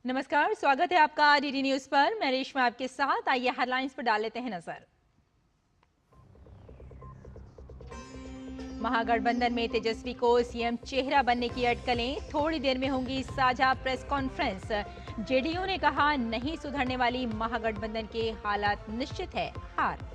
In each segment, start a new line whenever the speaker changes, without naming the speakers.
नमस्कार, स्वागत है आपका डीडी न्यूज पर। मैं रेशमा आपके साथ। आइए हेडलाइंस पर डाल लेते हैं नजर। महागठबंधन में तेजस्वी को सीएम चेहरा बनने की अटकलें, थोड़ी देर में होंगी साझा प्रेस कॉन्फ्रेंस। जेडीयू ने कहा नहीं सुधरने वाली महागठबंधन के हालात निश्चित है हार।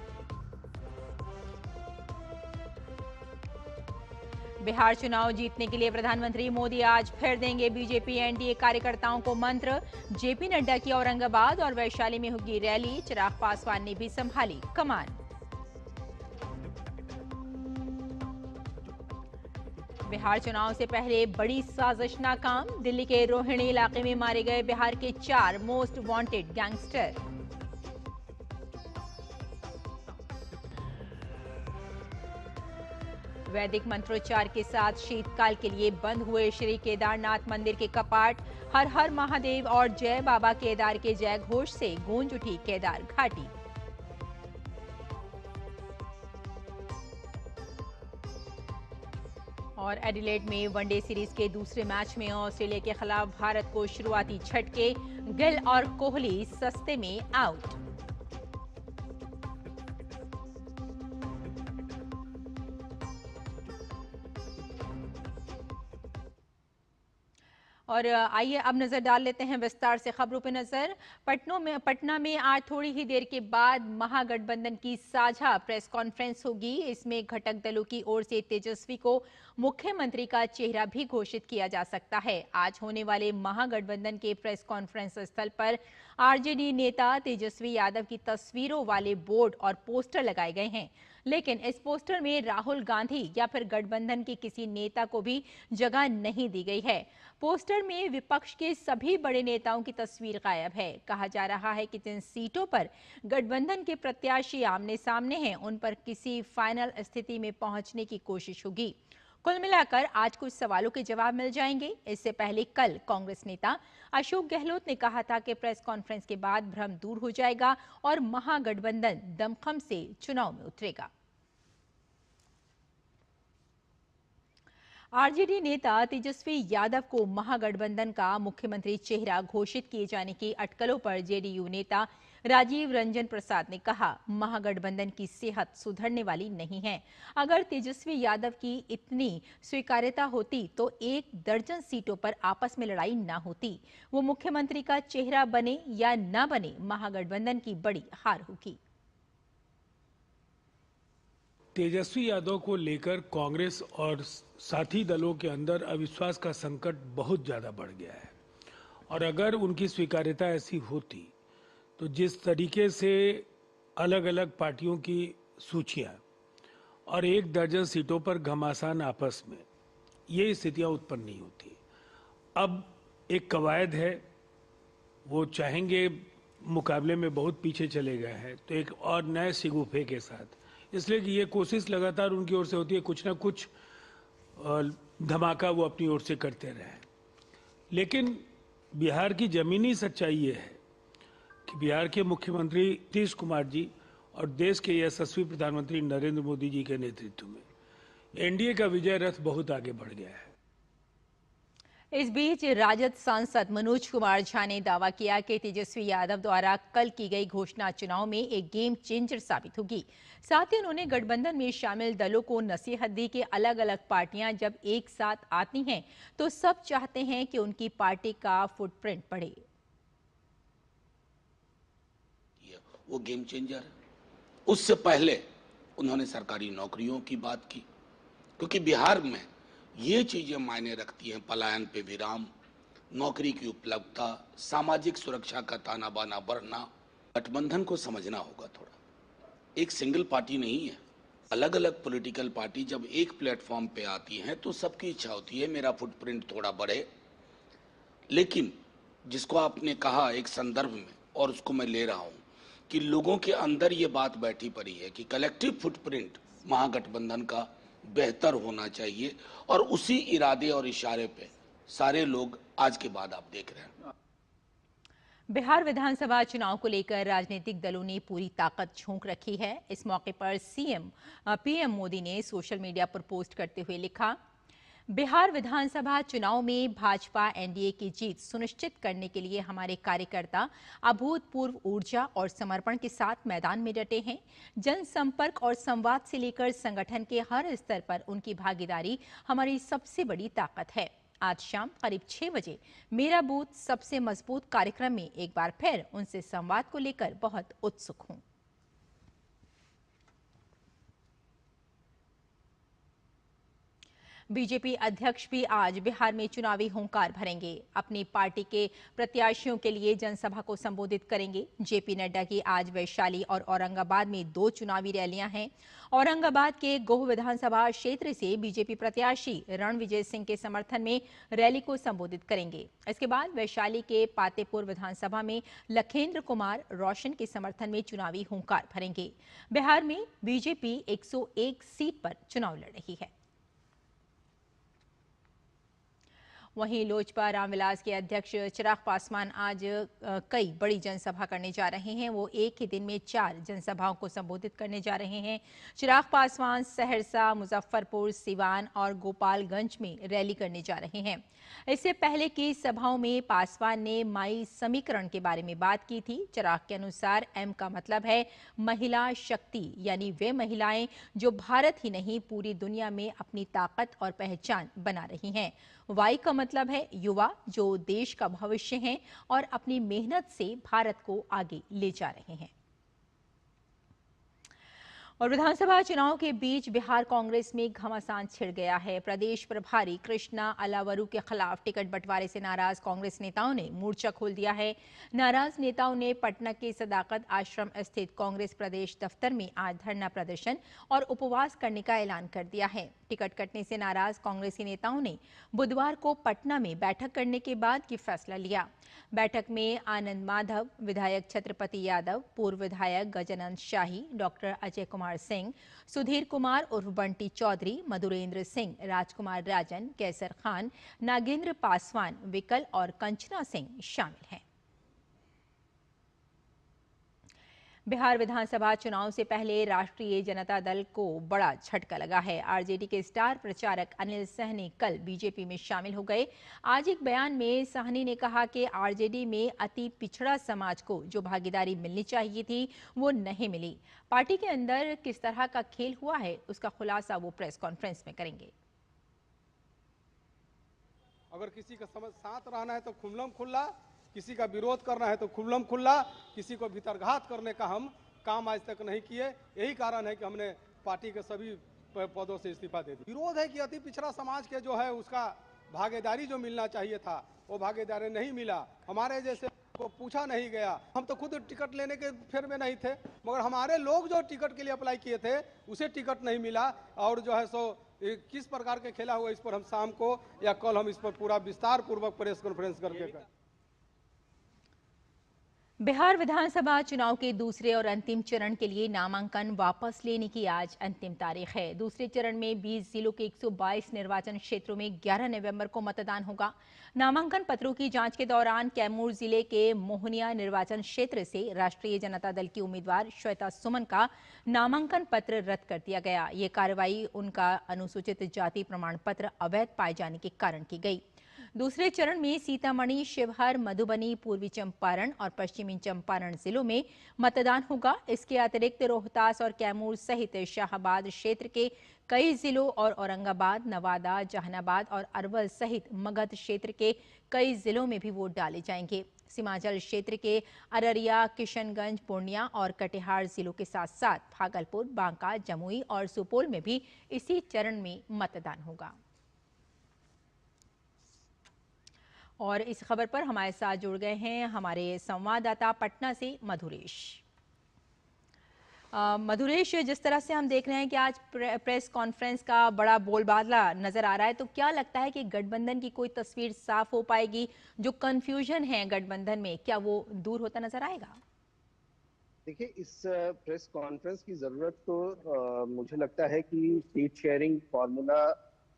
बिहार चुनाव जीतने के लिए प्रधानमंत्री मोदी आज फिर देंगे बीजेपी एनडीए कार्यकर्ताओं को मंत्र। जेपी नड्डा की औरंगाबाद और वैशाली में होगी रैली। चिराग पासवान ने भी संभाली कमान। बिहार चुनाव से पहले बड़ी साजिश नाकाम। दिल्ली के रोहिणी इलाके में मारे गए बिहार के 4 मोस्ट वांटेड गैंगस्टर। वैदिक मंत्रोच्चार के साथ शीतकाल के लिए बंद हुए श्री केदारनाथ मंदिर के कपाट। हर हर महादेव और जय बाबा केदार के जय घोष से गूंज उठी केदार घाटी। और एडिलेड में वनडे सीरीज के दूसरे मैच में ऑस्ट्रेलिया के खिलाफ भारत को शुरुआती झटके। गिल और कोहली सस्ते में आउट। और आइए अब नजर डाल लेते हैं विस्तार से खबरों पर नजर। पटना में आज थोड़ी ही देर के बाद महागठबंधन की साझा प्रेस कॉन्फ्रेंस होगी। इसमें घटक दलों की ओर से तेजस्वी को मुख्यमंत्री का चेहरा भी घोषित किया जा सकता है। आज होने वाले महागठबंधन के प्रेस कॉन्फ्रेंस स्थल पर आरजेडी नेता तेजस्वी यादव की तस्वीरों वाले बोर्ड और पोस्टर लगाए गए हैं, लेकिन इस पोस्टर में राहुल गांधी या फिर गठबंधन के किसी नेता को भी जगह नहीं दी गई है। पोस्टर में विपक्ष के सभी बड़े नेताओं की तस्वीर गायब है। कहा जा रहा है कि जिन सीटों पर गठबंधन के प्रत्याशी आमने सामने हैं, उन पर किसी फाइनल स्थिति में पहुंचने की कोशिश होगी। कुल मिलाकर आज कुछ सवालों के जवाब मिल जाएंगे। इससे पहले कल कांग्रेस नेता अशोक गहलोत ने कहा था कि प्रेस कॉन्फ्रेंस के बाद भ्रम दूर हो जाएगा और महागठबंधन दमखम से चुनाव में उतरेगा। आरजेडी नेता तेजस्वी यादव को महागठबंधन का मुख्यमंत्री चेहरा घोषित किए जाने की अटकलों पर जेडीयू नेता राजीव रंजन प्रसाद ने कहा महागठबंधन की सेहत सुधरने वाली नहीं है। अगर तेजस्वी यादव की इतनी स्वीकार्यता होती तो 1 दर्जन सीटों पर आपस में लड़ाई न होती। वो मुख्यमंत्री का चेहरा बने या न बने, महागठबंधन की बड़ी हार होगी।
तेजस्वी यादव को लेकर कांग्रेस और साथी दलों के अंदर अविश्वास का संकट बहुत ज्यादा बढ़ गया है और अगर उनकी स्वीकार्यता ऐसी होती तो जिस तरीके से अलग अलग पार्टियों की सूचियां और 1 दर्जन सीटों पर घमासान आपस में ये स्थितियां उत्पन्न नहीं होती। अब एक कवायद है, वो चाहेंगे मुकाबले में बहुत पीछे चले गए हैं तो एक और नए शिगुफे के साथ, इसलिए कि ये कोशिश लगातार उनकी ओर से होती है, कुछ ना कुछ धमाका वो अपनी ओर से करते रहे। लेकिन बिहार की जमीनी सच्चाई ये है कि बिहार के मुख्यमंत्री नीतीश कुमार जी और देश के यशस्वी प्रधानमंत्री नरेंद्र मोदी जी के नेतृत्व में एनडीए का विजय रथ बहुत आगे बढ़ गया है।
इस बीच राजद सांसद मनोज कुमार झा ने दावा किया कि तेजस्वी यादव द्वारा कल की गई घोषणा चुनाव में एक गेम चेंजर साबित होगी। साथ ही उन्होंने गठबंधन में शामिल दलों को नसीहत दी कि अलग अलग पार्टियां जब एक साथ आती हैं तो सब चाहते हैं कि उनकी पार्टी का फुटप्रिंट बढ़े।
वो गेम चेंजर है। उससे पहले उन्होंने सरकारी नौकरियों की बात की, क्योंकि बिहार में ये चीजें मायने रखती हैं। पलायन पे विराम, नौकरी की उपलब्धता, सामाजिक सुरक्षा का ताना बाना बढ़ना। गठबंधन को समझना होगा थोड़ा, एक सिंगल पार्टी नहीं है। अलग अलग पॉलिटिकल पार्टी जब एक प्लेटफॉर्म पे आती हैं तो सबकी इच्छा होती है मेरा फुटप्रिंट थोड़ा बढ़े। लेकिन जिसको आपने कहा एक संदर्भ में, और उसको मैं ले रहा हूं कि लोगों के अंदर ये बात बैठी पड़ी है कि कलेक्टिव फुटप्रिंट महागठबंधन का बेहतर होना चाहिए, और उसी इरादे और इशारे पे सारे लोग आज के बाद आप देख रहे हैं।
बिहार विधानसभा चुनाव को लेकर राजनीतिक दलों ने पूरी ताकत झोंक रखी है। इस मौके पर पीएम मोदी ने सोशल मीडिया पर पोस्ट करते हुए लिखा, बिहार विधानसभा चुनाव में भाजपा एनडीए की जीत सुनिश्चित करने के लिए हमारे कार्यकर्ता अभूतपूर्व ऊर्जा और समर्पण के साथ मैदान में डटे हैं। जनसंपर्क और संवाद से लेकर संगठन के हर स्तर पर उनकी भागीदारी हमारी सबसे बड़ी ताकत है। आज शाम करीब 6 बजे मेरा बूथ सबसे मजबूत कार्यक्रम में एक बार फिर उनसे संवाद को लेकर बहुत उत्सुक हूं। बीजेपी अध्यक्ष भी आज बिहार में चुनावी हुंकार भरेंगे। अपनी पार्टी के प्रत्याशियों के लिए जनसभा को संबोधित करेंगे। जेपी नड्डा की आज वैशाली और औरंगाबाद में 2 चुनावी रैलियां हैं। औरंगाबाद के गोह विधानसभा क्षेत्र से बीजेपी प्रत्याशी रणविजय सिंह के समर्थन में रैली को संबोधित करेंगे। इसके बाद वैशाली के पातेपुर विधानसभा में लखेंद्र कुमार रोशन के समर्थन में चुनावी हुंकार भरेंगे। बिहार में बीजेपी 101 सीट पर चुनाव लड़ रही है। वहीं लोजपा रामविलास के अध्यक्ष चिराग पासवान आज कई बड़ी जनसभा करने जा रहे हैं। वो एक ही दिन में 4 जनसभाओं को संबोधित करने जा रहे हैं। चिराग पासवान सहरसा, मुजफ्फरपुर, सिवान और गोपालगंज में रैली करने जा रहे हैं। इससे पहले की सभाओं में पासवान ने माई समीकरण के बारे में बात की थी। चिराग के अनुसार एम का मतलब है महिला शक्ति, यानी वे महिलाएं जो भारत ही नहीं पूरी दुनिया में अपनी ताकत और पहचान बना रही हैं। वाई का मतलब है युवा जो देश का भविष्य हैं और अपनी मेहनत से भारत को आगे ले जा रहे हैं। और विधानसभा चुनाव के बीच बिहार कांग्रेस में घमासान छिड़ गया है। प्रदेश प्रभारी कृष्णा अलावरू के खिलाफ टिकट बंटवारे से नाराज कांग्रेस नेताओं ने मोर्चा खोल दिया है। नाराज नेताओं ने पटना के सदाकत आश्रम स्थित कांग्रेस प्रदेश दफ्तर में आज धरना प्रदर्शन और उपवास करने का ऐलान कर दिया है। टिकट कटने से नाराज कांग्रेसी नेताओं ने बुधवार को पटना में बैठक करने के बाद ये फैसला लिया। बैठक में आनंद माधव, विधायक छत्रपति यादव, पूर्व विधायक गजानंद शाही, डॉक्टर अजय कुमार सिंह, सुधीर कुमार उर्फ बंटी चौधरी, मधुरेंद्र सिंह, राजकुमार राजन, कैसर खान, नागेंद्र पासवान, विकल और कंचना सिंह शामिल हैं। बिहार विधानसभा चुनाव से पहले राष्ट्रीय जनता दल को बड़ा झटका लगा है। आरजेडी के स्टार प्रचारक अनिल सहनी कल बीजेपी में शामिल हो गए। आज एक बयान में सहनी ने कहा कि आरजेडी में अति पिछड़ा समाज को जो भागीदारी मिलनी चाहिए थी वो नहीं मिली। पार्टी के अंदर किस तरह का खेल हुआ है उसका खुलासा वो प्रेस कॉन्फ्रेंस में करेंगे।
अगर किसी का समझ साथ रहना है तो खुल्लम खुल्ला, किसी का विरोध करना है तो खुल्लम खुल्ला, किसी को भीतरघात करने का हम काम आज तक नहीं किए। यही कारण है कि हमने पार्टी के सभी पदों से इस्तीफा दे दिया। विरोध है कि अति पिछड़ा समाज के जो है उसका भागीदारी जो मिलना चाहिए था वो भागीदारी नहीं मिला। हमारे जैसे को पूछा नहीं गया। हम तो खुद टिकट लेने के फेर में नहीं थे, मगर हमारे लोग जो टिकट के लिए अप्लाई किए थे उसे टिकट नहीं मिला। और जो है सो किस प्रकार के खेला हुआ इस पर हम शाम को या कल हम इस पर पूरा विस्तार पूर्वक प्रेस कॉन्फ्रेंस करके
बिहार विधानसभा चुनाव के दूसरे और अंतिम चरण के लिए नामांकन वापस लेने की आज अंतिम तारीख है। दूसरे चरण में 20 जिलों के 122 निर्वाचन क्षेत्रों में 11 नवंबर को मतदान होगा। नामांकन पत्रों की जांच के दौरान कैमूर जिले के मोहनिया निर्वाचन क्षेत्र से राष्ट्रीय जनता दल की उम्मीदवार श्वेता सुमन का नामांकन पत्र रद्द कर दिया गया। ये कार्रवाई उनका अनुसूचित जाति प्रमाण पत्र अवैध पाए जाने के कारण की गई। दूसरे चरण में सीतामढ़ी, शिवहर, मधुबनी, पूर्वी चंपारण और पश्चिमी चंपारण जिलों में मतदान होगा। इसके अतिरिक्त रोहतास और कैमूर सहित शाहबाद क्षेत्र के कई जिलों और औरंगाबाद, नवादा, जहानाबाद और अरवल सहित मगध क्षेत्र के कई जिलों में भी वोट डाले जाएंगे। सीमांचल क्षेत्र के अररिया, किशनगंज, पूर्णिया और कटिहार जिलों के साथ साथ भागलपुर, बांका, जमुई और सुपौल में भी इसी चरण में मतदान होगा। और इस खबर पर हमारे साथ जुड़ गए हैं हमारे संवाददाता पटना से मधुरेश। मधुरेश, जिस तरह से हम देख रहे हैं कि आज प्रेस कॉन्फ्रेंस का बड़ा बोलबाला नजर आ रहा है, तो क्या लगता है कि गठबंधन की कोई तस्वीर साफ हो पाएगी? जो कंफ्यूजन है गठबंधन में, क्या वो दूर होता नजर आएगा?
देखिए, इस प्रेस कॉन्फ्रेंस की जरूरत तो मुझे लगता है कि सीट शेयरिंग फॉर्मूला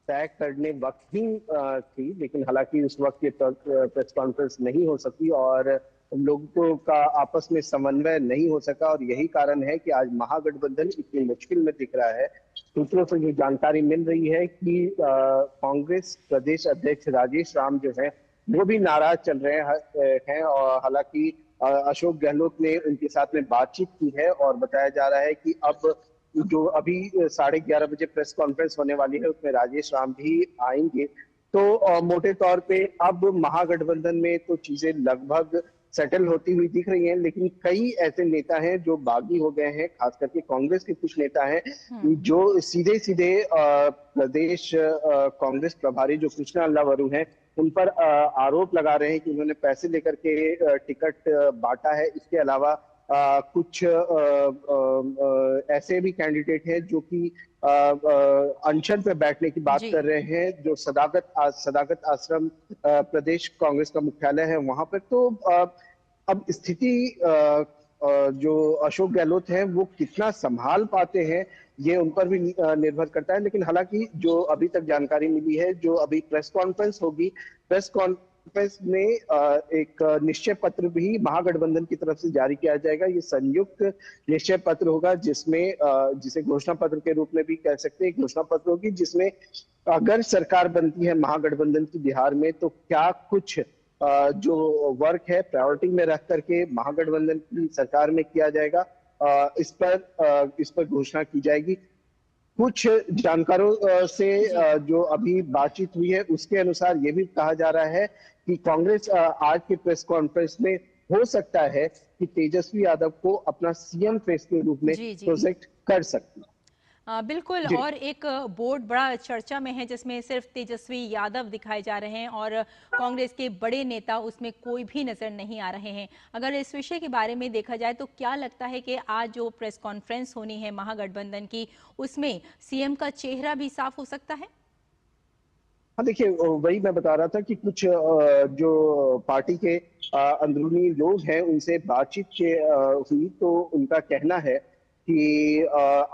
तय करने वक्त ही थी, लेकिन हालांकि उस वक्त ये प्रेस कॉन्फ्रेंस नहीं हो सकी और उन लोगों का आपस में समन्वय नहीं हो सका और यही कारण है कि आज महागठबंधन इतनी मुश्किल में दिख रहा है। सूत्रों से जो जानकारी मिल रही है कि कांग्रेस प्रदेश अध्यक्ष राजेश राम जो है वो भी नाराज चल रहे हैं और हालांकि अशोक गहलोत ने उनके साथ में बातचीत की है और बताया जा रहा है कि अब जो अभी 11:30 बजे प्रेस कॉन्फ्रेंस होने वाली है उसमें राजेश राम भी आएंगे। तो मोटे तौर पे अब महागठबंधन में तो चीजें लगभग सेटल होती हुई दिख रही हैं, लेकिन कई ऐसे नेता हैं जो बागी हो गए हैं, खास करके कांग्रेस के कुछ नेता हैं जो सीधे सीधे प्रदेश कांग्रेस प्रभारी जो कृष्णा अल्लावरू हैं उन पर आरोप लगा रहे हैं कि उन्होंने पैसे लेकर के टिकट बांटा है। इसके अलावा कुछ ऐसे भी कैंडिडेट हैं जो कि अनशन पे बैठने की बात कर रहे हैं, जो सदाकत आश्रम प्रदेश कांग्रेस का मुख्यालय है वहां पर। तो अब स्थिति जो अशोक गहलोत हैं वो कितना संभाल पाते हैं ये उन पर भी निर्भर करता है। लेकिन हालांकि जो अभी तक जानकारी मिली है, जो अभी प्रेस कॉन्फ्रेंस होगी, प्रेस कॉन्फ्रेंस में एक निश्चय पत्र भी महागठबंधन की तरफ से जारी किया जाएगा। ये संयुक्त निश्चय पत्र होगा जिसमें जिसे घोषणा पत्र के रूप में भी कह सकते हैं, घोषणा पत्र होगी जिसमें अगर सरकार बनती है महागठबंधन की बिहार में तो क्या कुछ जो वर्क है प्रायोरिटी में रख करके महागठबंधन की सरकार में किया जाएगा, इस पर घोषणा की जाएगी। कुछ जानकारों से जो अभी बातचीत हुई है उसके अनुसार ये भी कहा जा रहा है कि कांग्रेस आज के प्रेस कॉन्फ्रेंस में हो सकता है कि तेजस्वी यादव को अपना सीएम फेस के रूप में प्रोजेक्ट कर सकती है।
बिल्कुल। और एक बोर्ड बड़ा चर्चा में है जिसमें सिर्फ तेजस्वी यादव दिखाए जा रहे हैं और कांग्रेस के बड़े नेता उसमें कोई भी नजर नहीं आ रहे हैं। अगर इस विषय के बारे में देखा जाए तो क्या लगता है कि आज जो प्रेस कॉन्फ्रेंस होनी है महागठबंधन की उसमें सीएम का चेहरा भी साफ हो सकता है?
हाँ, देखिए वही मैं बता रहा था कि कुछ जो पार्टी के अंदरूनी लोग हैं उनसे बातचीत हुई तो उनका कहना है कि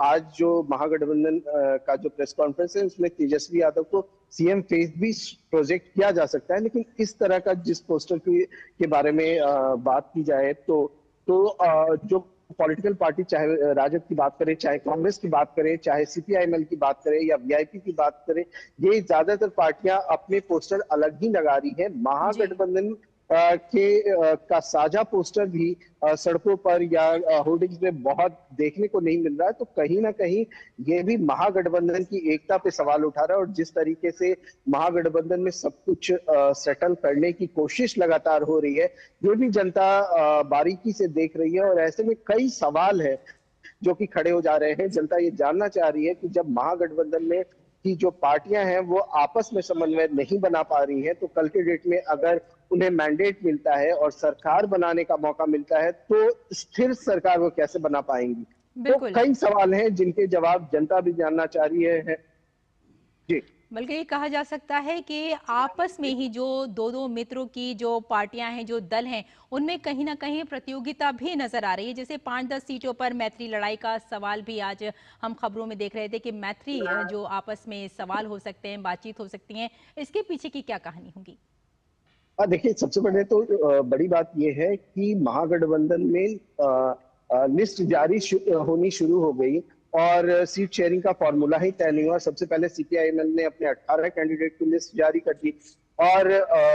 आज जो महागठबंधन का जो प्रेस कॉन्फ्रेंस है उसमें तेजस्वी यादव को सीएम फेस भी प्रोजेक्ट किया जा सकता है। लेकिन इस तरह का जिस पोस्टर के बारे में बात की जाए तो जो पॉलिटिकल पार्टी, चाहे राजद की बात करें, चाहे कांग्रेस की बात करें, चाहे सीपीआईएमएल की बात करें या वीआईपी की बात करें, ये ज्यादातर पार्टियां अपने पोस्टर अलग ही लगा रही है। महागठबंधन का साझा पोस्टर भी सड़कों पर या होर्डिंग्स में बहुत देखने को नहीं मिल रहा है। तो कहीं ना कहीं ये भी महागठबंधन की एकता पे सवाल उठा रहा है और जिस तरीके से महागठबंधन में सब कुछ सेटल करने की कोशिश लगातार हो रही है ये भी जनता बारीकी से देख रही है और ऐसे में कई सवाल है जो कि खड़े हो जा रहे हैं। जनता ये जानना चाह रही है कि जब महागठबंधन में की जो पार्टियां हैं वो आपस में समन्वय नहीं बना पा रही हैं तो कल के डेट में अगर उन्हें मैंडेट मिलता है और सरकार बनाने का मौका मिलता है तो स्थिर सरकार वो कैसे बना पाएंगी। तो कई सवाल हैं जिनके जवाब जनता भी जानना चाह रही है। जी,
बल्कि ये कहा जा सकता है कि आपस में ही जो दो मित्रों की जो पार्टियां हैं, जो दल हैं, उनमें कहीं ना कहीं प्रतियोगिता भी नजर आ रही है। जैसे 5-10 सीटों पर मैत्री लड़ाई का सवाल भी आज हम खबरों में देख रहे थे कि मैत्री जो आपस में सवाल हो सकते हैं, बातचीत हो सकती है, इसके पीछे की क्या कहानी होगी?
देखिए, सबसे पहले तो बड़ी बात यह है कि महागठबंधन में लिस्ट जारी होनी शुरू हो गई और सीट शेयरिंग का फॉर्मूला ही तय नहीं हुआ। सबसे पहले सीपीआईएमएल ने अपने 18 कैंडिडेट की लिस्ट जारी कर दी और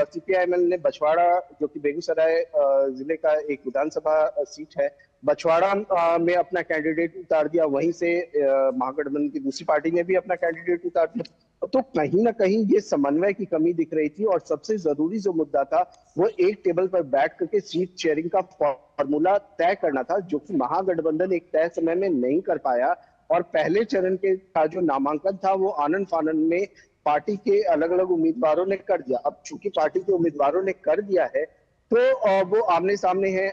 सीपीआईएमएल ने बछवाड़ा, जो कि बेगूसराय जिले का एक विधानसभा सीट है, बछवाड़ा में अपना कैंडिडेट उतार दिया। वहीं से महागठबंधन की दूसरी पार्टी ने भी अपना कैंडिडेट उतार दिया। तो कहीं ना कहीं ये समन्वय की कमी दिख रही थी और सबसे जरूरी जो मुद्दा था वो एक टेबल पर बैठ करके सीट शेयरिंग का फॉर्मूला तय करना था, जो कि महागठबंधन एक तय समय में नहीं कर पाया। और पहले चरण के का जो नामांकन था वो आनन फानन में पार्टी के अलग अलग उम्मीदवारों ने कर दिया। अब चूंकि पार्टी के उम्मीदवारों ने कर दिया है तो वो आमने सामने है।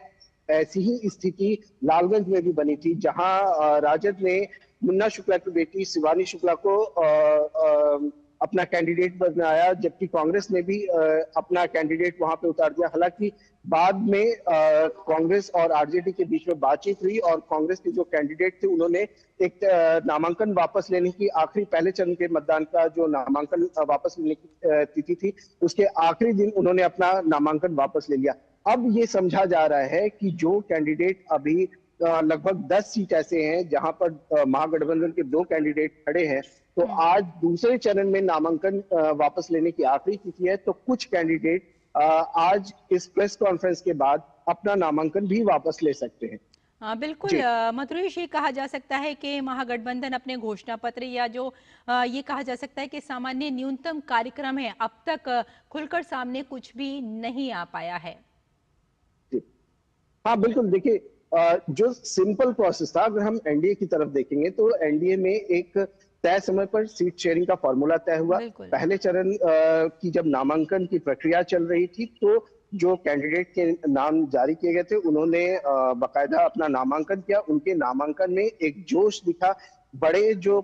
ऐसी ही स्थिति लालगंज में भी बनी थी, जहां राजद ने मुन्ना शुक्ला की बेटी शिवानी शुक्ला को अपना कैंडिडेट बनाया, जबकि कांग्रेस ने भी अपना कैंडिडेट वहां पे उतार दिया। हालांकि बाद में कांग्रेस और आरजेडी के बीच में बातचीत हुई और कांग्रेस के जो कैंडिडेट थे उन्होंने एक नामांकन वापस लेने की आखिरी, पहले चरण के मतदान का जो नामांकन वापस लेने की तिथि थी उसके आखिरी दिन उन्होंने अपना नामांकन वापस ले लिया। अब ये समझा जा रहा है कि जो कैंडिडेट अभी लगभग 10 सीट ऐसे हैं जहां पर महागठबंधन के 2 कैंडिडेट खड़े हैं, तो आज दूसरे चरण में नामांकन वापस लेने की आखिरी तिथि है। तो कुछ कैंडिडेट आज इस प्रेस कॉन्फ्रेंस के बाद अपना नामांकन भी वापस ले सकते हैं।
बिल्कुल मधुरेश, ये कहा जा सकता है कि महागठबंधन अपने घोषणा पत्र या जो ये कहा जा सकता है कि सामान्य न्यूनतम कार्यक्रम है, अब तक खुलकर सामने कुछ भी नहीं आ पाया है।
हाँ बिल्कुल, देखिए जो सिंपल प्रोसेस था, अगर हम एनडीए की तरफ देखेंगे तो एनडीए में एक तय समय पर सीट शेयरिंग का फॉर्मूला तय हुआ। पहले चरण की जब नामांकन की प्रक्रिया चल रही थी तो जो कैंडिडेट के नाम जारी किए गए थे उन्होंने बाकायदा अपना नामांकन किया। उनके नामांकन में एक जोश दिखा, बड़े जो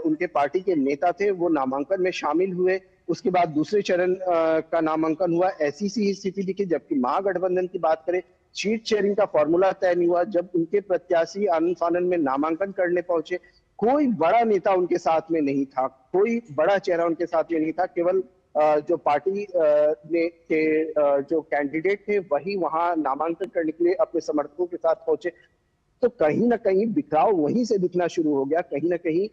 उनके पार्टी के नेता थे वो नामांकन में शामिल हुए। उसके बाद दूसरे चरण का नामांकन हुआ, ऐसी सी स्थिति दिखी। जबकि महागठबंधन की बात करें, सीट शेयरिंग का फॉर्मूला तय नहीं हुआ। जब उनके प्रत्याशी आनन फानन में नामांकन करने पहुंचे, कोई बड़ा नेता उनके साथ में नहीं था, कोई बड़ा चेहरा उनके साथ में नहीं था। केवल जो पार्टी के जो कैंडिडेट थे वही वहां नामांकन करने के लिए अपने समर्थकों के साथ पहुंचे। तो कहीं ना कहीं बिखराव वहीं से दिखना शुरू हो गया। कहीं ना कहीं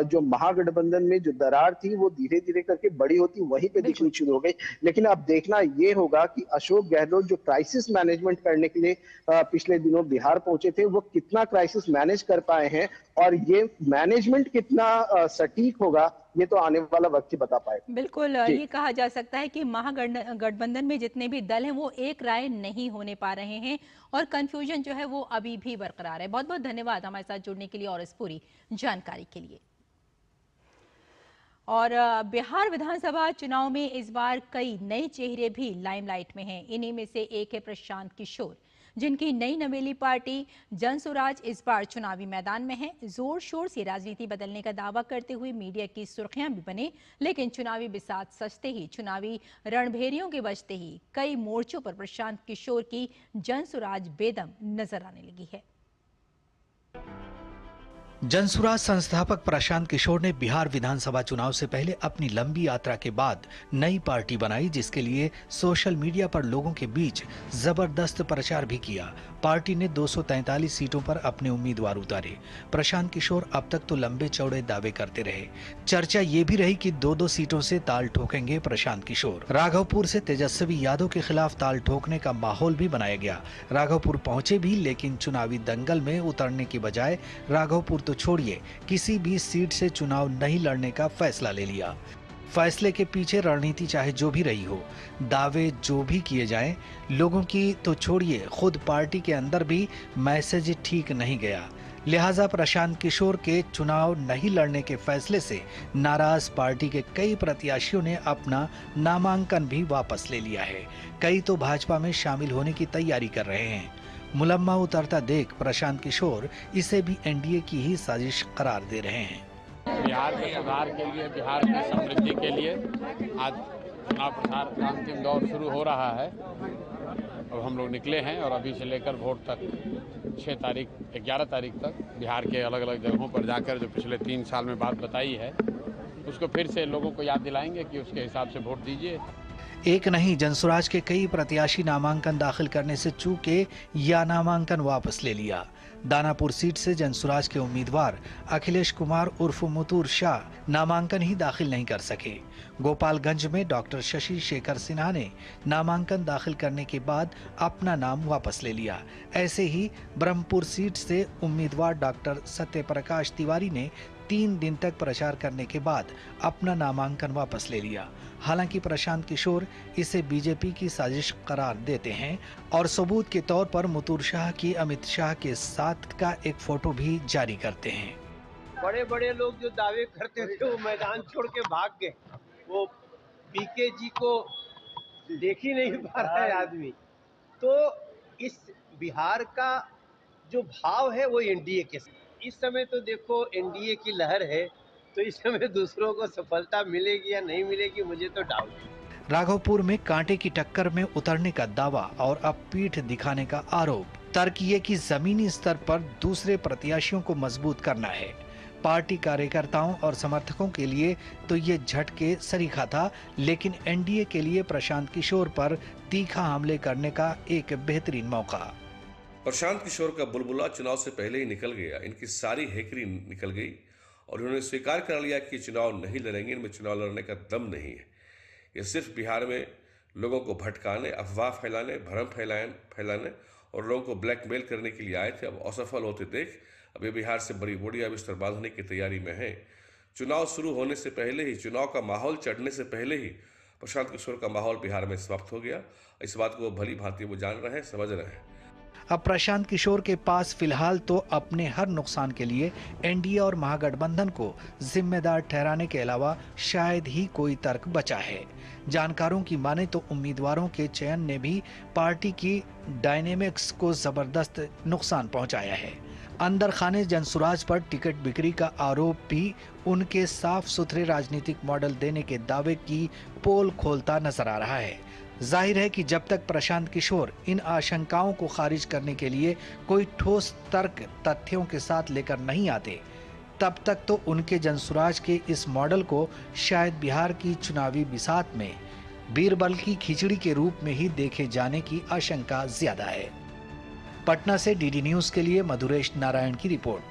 जो महागठबंधन में जो दरार थी वो धीरे धीरे करके बड़ी होती वहीं पे दिखनी शुरू हो गई। लेकिन अब देखना ये होगा कि अशोक गहलोत जो क्राइसिस मैनेजमेंट करने के लिए पिछले दिनों बिहार पहुंचे थे, वो कितना क्राइसिस मैनेज कर पाए हैं और ये मैनेजमेंट कितना सटीक होगा, ये तो आने वाला वक्त ही बता पाएगा।
बिल्कुल, ये कहा जा सकता है कि महागठबंधन में जितने भी दल हैं वो एक राय नहीं होने पा रहे हैं और कंफ्यूजन जो है वो अभी भी बरकरार है। बहुत बहुत धन्यवाद हमारे साथ जुड़ने के लिए और इस पूरी जानकारी के लिए। और बिहार विधानसभा चुनाव में इस बार कई नए चेहरे भी लाइमलाइट में हैं। इन्हीं में से एक है प्रशांत किशोर, जिनकी नई नवेली पार्टी जनसुराज इस बार चुनावी मैदान में है। जोर शोर से राजनीति बदलने का दावा करते हुए मीडिया की सुर्खियां भी बने, लेकिन चुनावी बिसात सजते ही, चुनावी रणभेरियों के बजते ही कई मोर्चों पर प्रशांत किशोर की जनसुराज बेदम नजर आने लगी है।
जनसुराज संस्थापक प्रशांत किशोर ने बिहार विधानसभा चुनाव से पहले अपनी लंबी यात्रा के बाद नई पार्टी बनाई, जिसके लिए सोशल मीडिया पर लोगों के बीच जबरदस्त प्रचार भी किया। पार्टी ने 243 सीटों पर अपने उम्मीदवार उतारे। प्रशांत किशोर अब तक तो लंबे चौड़े दावे करते रहे। चर्चा ये भी रही कि 2-2 सीटों से ताल ठोकेंगे प्रशांत किशोर। राघवपुर से तेजस्वी यादव के खिलाफ ताल ठोकने का माहौल भी बनाया गया। राघवपुर पहुंचे भी, लेकिन चुनावी दंगल में उतरने की बजाय राघवपुर तो छोड़िए, किसी भी सीट से चुनाव नहीं लड़ने का फैसला ले लिया। फैसले के पीछे रणनीति चाहे जो भी रही हो, दावे जो भी किए जाएं, लोगों की तो छोड़िए, खुद पार्टी के अंदर भी मैसेज ठीक नहीं गया। लिहाजा प्रशांत किशोर के चुनाव नहीं लड़ने के फैसले से नाराज पार्टी के कई प्रत्याशियों ने अपना नामांकन भी वापस ले लिया है। कई तो भाजपा में शामिल होने की तैयारी कर रहे हैं। मुलम्मा उतरता देख प्रशांत किशोर इसे भी एनडीए की ही साजिश करार दे रहे हैं।
बिहार के सुधार के लिए, बिहार की समृद्धि के लिए आज चुनाव प्रचार का अंतिम दौर शुरू हो रहा है। अब हम लोग निकले हैं और अभी से लेकर वोट तक 11 तारीख तक बिहार के अलग अलग जगहों पर जाकर जो पिछले 3 साल में बात बताई है उसको फिर से लोगों को याद दिलाएंगे कि उसके हिसाब से वोट दीजिए।
एक नहीं, जनसुराज के कई प्रत्याशी नामांकन दाखिल करने से चूके या नामांकन वापस ले लिया। दानापुर सीट से जनसुराज के उम्मीदवार अखिलेश कुमार उर्फ मुतूर शाह नामांकन ही दाखिल नहीं कर सके। गोपालगंज में डॉक्टर शशि शेखर सिन्हा ने नामांकन दाखिल करने के बाद अपना नाम वापस ले लिया। ऐसे ही ब्रह्मपुर सीट से उम्मीदवार डॉक्टर सत्यप्रकाश तिवारी ने 3 दिन तक प्रचार करने के बाद अपना नामांकन वापस ले लिया। हालांकि प्रशांत किशोर इसे बीजेपी की साजिश करार देते हैं और सबूत के तौर पर मुतूर शाह की अमित शाह के साथ का एक फोटो भी जारी करते हैं।
बड़े बड़े लोग जो दावे करते थे वो मैदान छोड़ के भाग गए। वो पीके जी को देख ही नहीं पा रहा है आदमी। तो इस बिहार का जो भाव है वो एनडीए के साथ। इस समय तो देखो एनडीए की लहर है, तो इस समय दूसरों को सफलता मिलेगी या नहीं मिलेगी, मुझे तो डाउट है।
राघवपुर में कांटे की टक्कर में उतरने का दावा और अब पीठ दिखाने का आरोप। तर्क ये कि जमीनी स्तर पर दूसरे प्रत्याशियों को मजबूत करना है। पार्टी कार्यकर्ताओं और समर्थकों के लिए तो ये झटके सरीखा था, लेकिन एनडीए के लिए प्रशांत किशोर पर तीखा हमले करने का एक बेहतरीन मौका।
प्रशांत किशोर का बुलबुला चुनाव से पहले ही निकल गया। इनकी सारी हेकरी निकल गई और उन्होंने स्वीकार कर लिया कि चुनाव नहीं लड़ेंगे, इनमें चुनाव लड़ने का दम नहीं है। ये सिर्फ बिहार में लोगों को भटकाने, अफवाह फैलाने, भ्रम फैलाने और लोगों को ब्लैकमेल करने के लिए आए थे। अब असफल होते देख अब ये बिहार से बड़ी बोड़िया बिस्तर बांधने की तैयारी में है। चुनाव शुरू होने से पहले ही, चुनाव का माहौल चढ़ने से पहले ही प्रशांत किशोर का माहौल बिहार में समाप्त हो गया। इस बात को भली भांति वो जान रहे हैं, समझ रहे हैं।
अब प्रशांत किशोर के पास फिलहाल तो अपने हर नुकसान के लिए एनडीए और महागठबंधन को जिम्मेदार ठहराने के अलावा शायद ही कोई तर्क बचा है। जानकारों की माने तो उम्मीदवारों के चयन ने भी पार्टी की डायनेमिक्स को जबरदस्त नुकसान पहुंचाया है। अंदर खाने जनसुराज पर टिकट बिक्री का आरोप भी उनके साफ सुथरे राजनीतिक मॉडल देने के दावे की पोल खोलता नजर आ रहा है। जाहिर है कि जब तक प्रशांत किशोर इन आशंकाओं को खारिज करने के लिए कोई ठोस तर्क तथ्यों के साथ लेकर नहीं आते, तब तक तो उनके जनसुराज के इस मॉडल को शायद बिहार की चुनावी बिसात में बीरबल की खिचड़ी के रूप में ही देखे जाने की आशंका ज्यादा है। पटना से डीडी न्यूज के लिए मधुरेश नारायण की रिपोर्ट।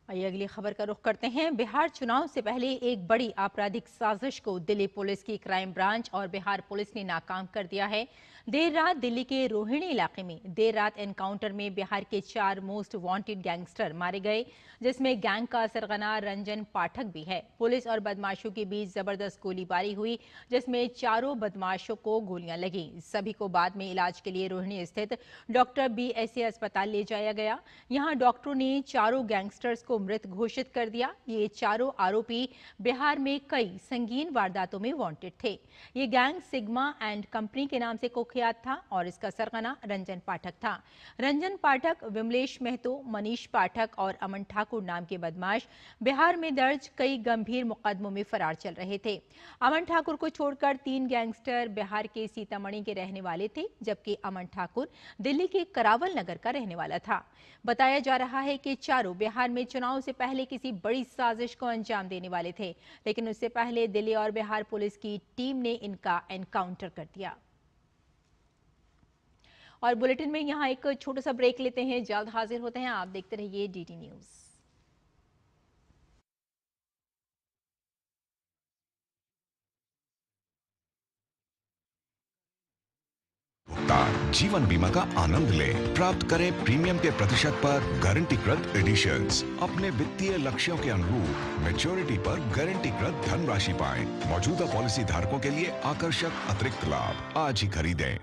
आइए अगली खबर का रुख करते हैं। बिहार चुनाव से पहले एक बड़ी आपराधिक साजिश को दिल्ली पुलिस की क्राइम ब्रांच और बिहार पुलिस ने नाकाम कर दिया है। देर रात दिल्ली के रोहिणी इलाके में देर रात एनकाउंटर में बिहार के 4 मोस्ट वांटेड गैंगस्टर मारे गए, जिसमें गैंग का सरगना रंजन पाठक भी है। पुलिस और बदमाशों के बीच जबरदस्त गोलीबारी हुई, जिसमें चारों बदमाशों को गोलियां लगी। सभी को बाद में इलाज के लिए रोहिणी स्थित डॉक्टर BSA अस्पताल ले जाया गया। यहां डॉक्टरों ने चारों गैंगस्टर्स को मृत घोषित कर दिया। ये चारों आरोपी बिहार में कई संगीन वारदातों में वांटेड थे। ये गैंग सिग्मा एंड कंपनी के नाम से कुख्यात था और इसका सरगना रंजन पाठक था। रंजन पाठक, विमलेश महतो, मनीष पाठक और अमन ठाकुर नाम के बदमाश बिहार में दर्ज कई गंभीर मुकदमों में फरार चल रहे थे। अमन ठाकुर को छोड़कर 3 गैंगस्टर बिहार के सीतामढ़ी के रहने वाले थे, जबकि अमन ठाकुर दिल्ली के करावल नगर का रहने वाला था। बताया जा रहा है कि चारों बिहार में चुनाव से पहले किसी बड़ी साजिश को अंजाम देने वाले थे, लेकिन उससे पहले दिल्ली और बिहार पुलिस की टीम ने इनका एनकाउंटर कर दिया। और बुलेटिन में यहाँ एक छोटा सा ब्रेक लेते हैं, जल्द हाजिर होते हैं। आप देखते रहिए डीडी न्यूज।
जीवन बीमा का आनंद लें। प्राप्त करें प्रीमियम के प्रतिशत पर गारंटीकृत एडिशंस। अपने वित्तीय लक्ष्यों के अनुरूप मैच्योरिटी पर गारंटीकृत धनराशि पाएं। मौजूदा पॉलिसी धारकों के लिए आकर्षक अतिरिक्त लाभ आज ही खरीदें।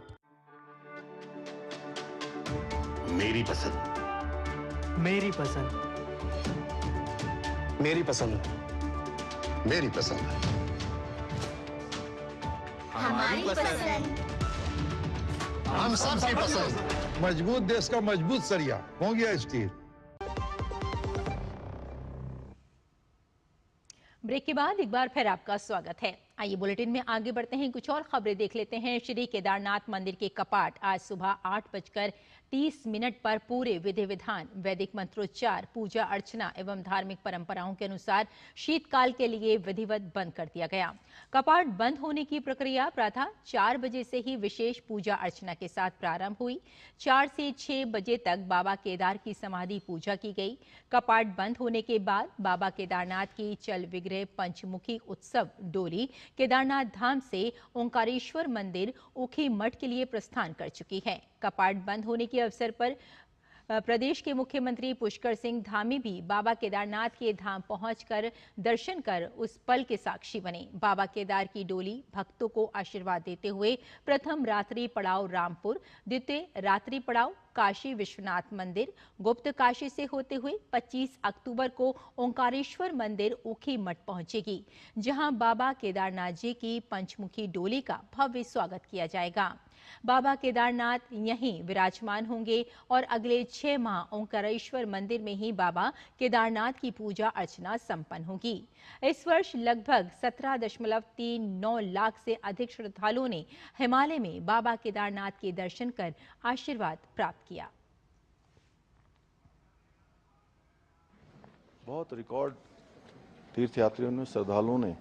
मेरी पसंद,
मेरी पसंद,
मेरी पसंद, मेरी पसंद,
हमारी पसंद,
हम सबकी पसंद।
मजबूत देश का मजबूत सरिया हो गया स्टील।
ब्रेक के बाद एक बार फिर आपका स्वागत है। आइए बुलेटिन में आगे बढ़ते हैं, कुछ और खबरें देख लेते हैं। श्री केदारनाथ मंदिर के कपाट आज सुबह 8:30 पर पूरे विधि विधान, वैदिक मंत्रोच्चार, पूजा अर्चना एवं धार्मिक परंपराओं के अनुसार शीतकाल के लिए विधिवत बंद कर दिया गया। कपाट बंद होने की प्रक्रिया प्रातः 4 बजे से ही विशेष पूजा अर्चना के साथ प्रारंभ हुई। 4 से 6 बजे तक बाबा केदार की समाधि पूजा की गई। कपाट बंद होने के बाद बाबा केदारनाथ की चल विग्रह पंचमुखी उत्सव डोली केदारनाथ धाम से ओंकारेश्वर मंदिर ऊखी मठ के लिए प्रस्थान कर चुकी है। कपाट बंद होने के अवसर पर प्रदेश के मुख्यमंत्री पुष्कर सिंह धामी भी बाबा केदारनाथ के धाम पहुंचकर दर्शन कर उस पल के साक्षी बने। बाबा केदार की डोली भक्तों को आशीर्वाद देते हुए प्रथम रात्रि पड़ाव रामपुर, द्वितीय रात्रि पड़ाव काशी विश्वनाथ मंदिर, गुप्त काशी से होते हुए 25 अक्टूबर को ओंकारेश्वर मंदिर ऊखी मठ पहुंचेगी, जहां बाबा केदारनाथ जी की पंचमुखी डोली का भव्य स्वागत किया जाएगा। बाबा केदारनाथ यहीं विराजमान होंगे और अगले 6 माह ओंकारेश्वर मंदिर में ही बाबा केदारनाथ की पूजा अर्चना संपन्न होगी। इस वर्ष लगभग 17.39 लाख से अधिक श्रद्धालुओं ने हिमालय में बाबा केदारनाथ के दर्शन कर आशीर्वाद प्राप्त किया।
बहुत रिकॉर्ड तीर्थयात्रियों ने, श्रद्धालुओं ने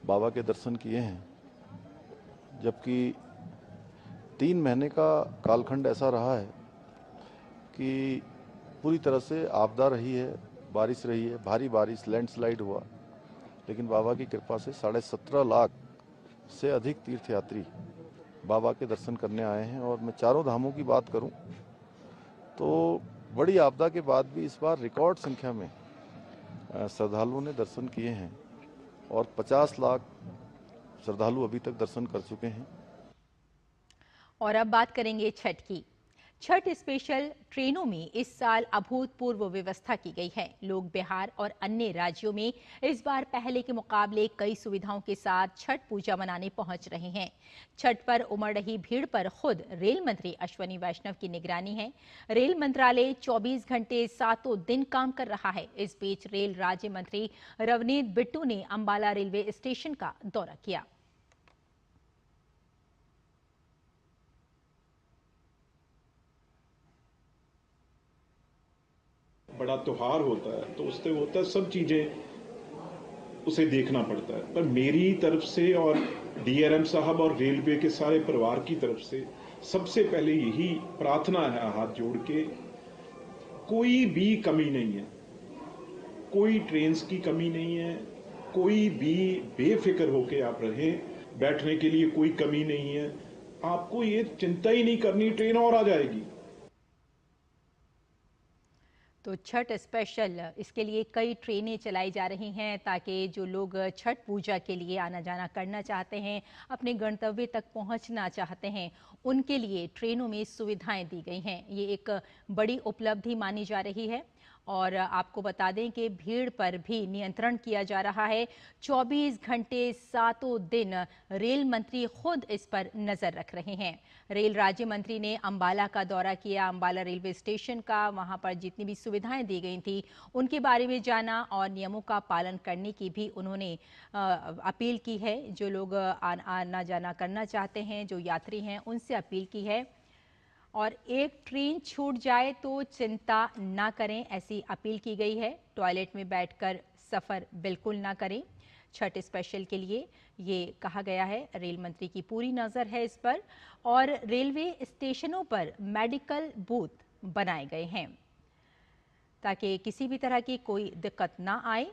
बाबा के दर्शन किए हैं, जबकि 3 महीने का कालखंड ऐसा रहा है कि पूरी तरह से आपदा रही है, बारिश रही है, भारी बारिश, लैंडस्लाइड हुआ, लेकिन बाबा की कृपा से 17.5 लाख से अधिक तीर्थयात्री बाबा के दर्शन करने आए हैं। और मैं चारों धामों की बात करूं तो बड़ी आपदा के बाद भी इस बार रिकॉर्ड संख्या में श्रद्धालुओं ने दर्शन किए हैं और 50 लाख श्रद्धालु अभी तक दर्शन कर चुके हैं।
और अब बात करेंगे छठ की। छठ स्पेशल ट्रेनों में इस साल अभूतपूर्व व्यवस्था की गई है। लोग बिहार और अन्य राज्यों में इस बार पहले के मुकाबले कई सुविधाओं के साथ छठ पूजा मनाने पहुंच रहे हैं। छठ पर उमड़ रही भीड़ पर खुद रेल मंत्री अश्विनी वैष्णव की निगरानी है। रेल मंत्रालय 24 घंटे 7 दिन काम कर रहा है। इस बीच रेल राज्य मंत्री रवनीत बिट्टू ने अंबाला रेलवे स्टेशन का दौरा किया।
बड़ा त्योहार होता है तो उससे होता है, सब चीजें उसे देखना पड़ता है। पर मेरी तरफ से और डीआरएम साहब और रेलवे के सारे परिवार की तरफ से सबसे पहले यही प्रार्थना है, हाथ जोड़ के, कोई भी कमी नहीं है, कोई ट्रेन की कमी नहीं है, कोई भी बेफिक्र होके आप रहें, बैठने के लिए कोई कमी नहीं है, आपको ये चिंता ही नहीं करनी, ट्रेन और आ जाएगी।
तो छठ स्पेशल, इसके लिए कई ट्रेनें चलाई जा रही हैं ताकि जो लोग छठ पूजा के लिए आना जाना करना चाहते हैं, अपने गंतव्य तक पहुंचना चाहते हैं, उनके लिए ट्रेनों में सुविधाएं दी गई हैं। ये एक बड़ी उपलब्धि मानी जा रही है। और आपको बता दें कि भीड़ पर भी नियंत्रण किया जा रहा है। 24 घंटे 7 दिन रेल मंत्री खुद इस पर नजर रख रहे हैं। रेल राज्य मंत्री ने अंबाला का दौरा किया, अंबाला रेलवे स्टेशन का, वहां पर जितनी भी सुविधाएं दी गई थी उनके बारे में जाना और नियमों का पालन करने की भी उन्होंने अपील की है। जो लोग आना जाना करना चाहते हैं, जो यात्री हैं, उनसे अपील की है। और एक ट्रेन छूट जाए तो चिंता ना करें, ऐसी अपील की गई है। टॉयलेट में बैठकर सफ़र बिल्कुल ना करें। छठ स्पेशल के लिए ये कहा गया है। रेल मंत्री की पूरी नज़र है इस पर। और रेलवे स्टेशनों पर मेडिकल बूथ बनाए गए हैं ताकि किसी भी तरह की कोई दिक्कत ना आए।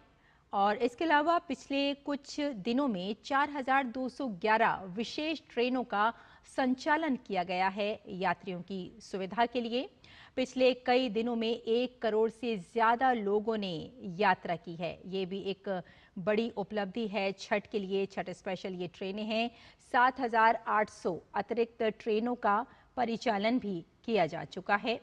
और इसके अलावा पिछले कुछ दिनों में 4211 विशेष ट्रेनों का संचालन किया गया है यात्रियों की सुविधा के लिए। पिछले कई दिनों में 1 करोड़ से ज़्यादा लोगों ने यात्रा की है। ये भी एक बड़ी उपलब्धि है छठ के लिए। छठ स्पेशल ये ट्रेनें हैं। 7800 अतिरिक्त ट्रेनों का परिचालन भी किया जा चुका है।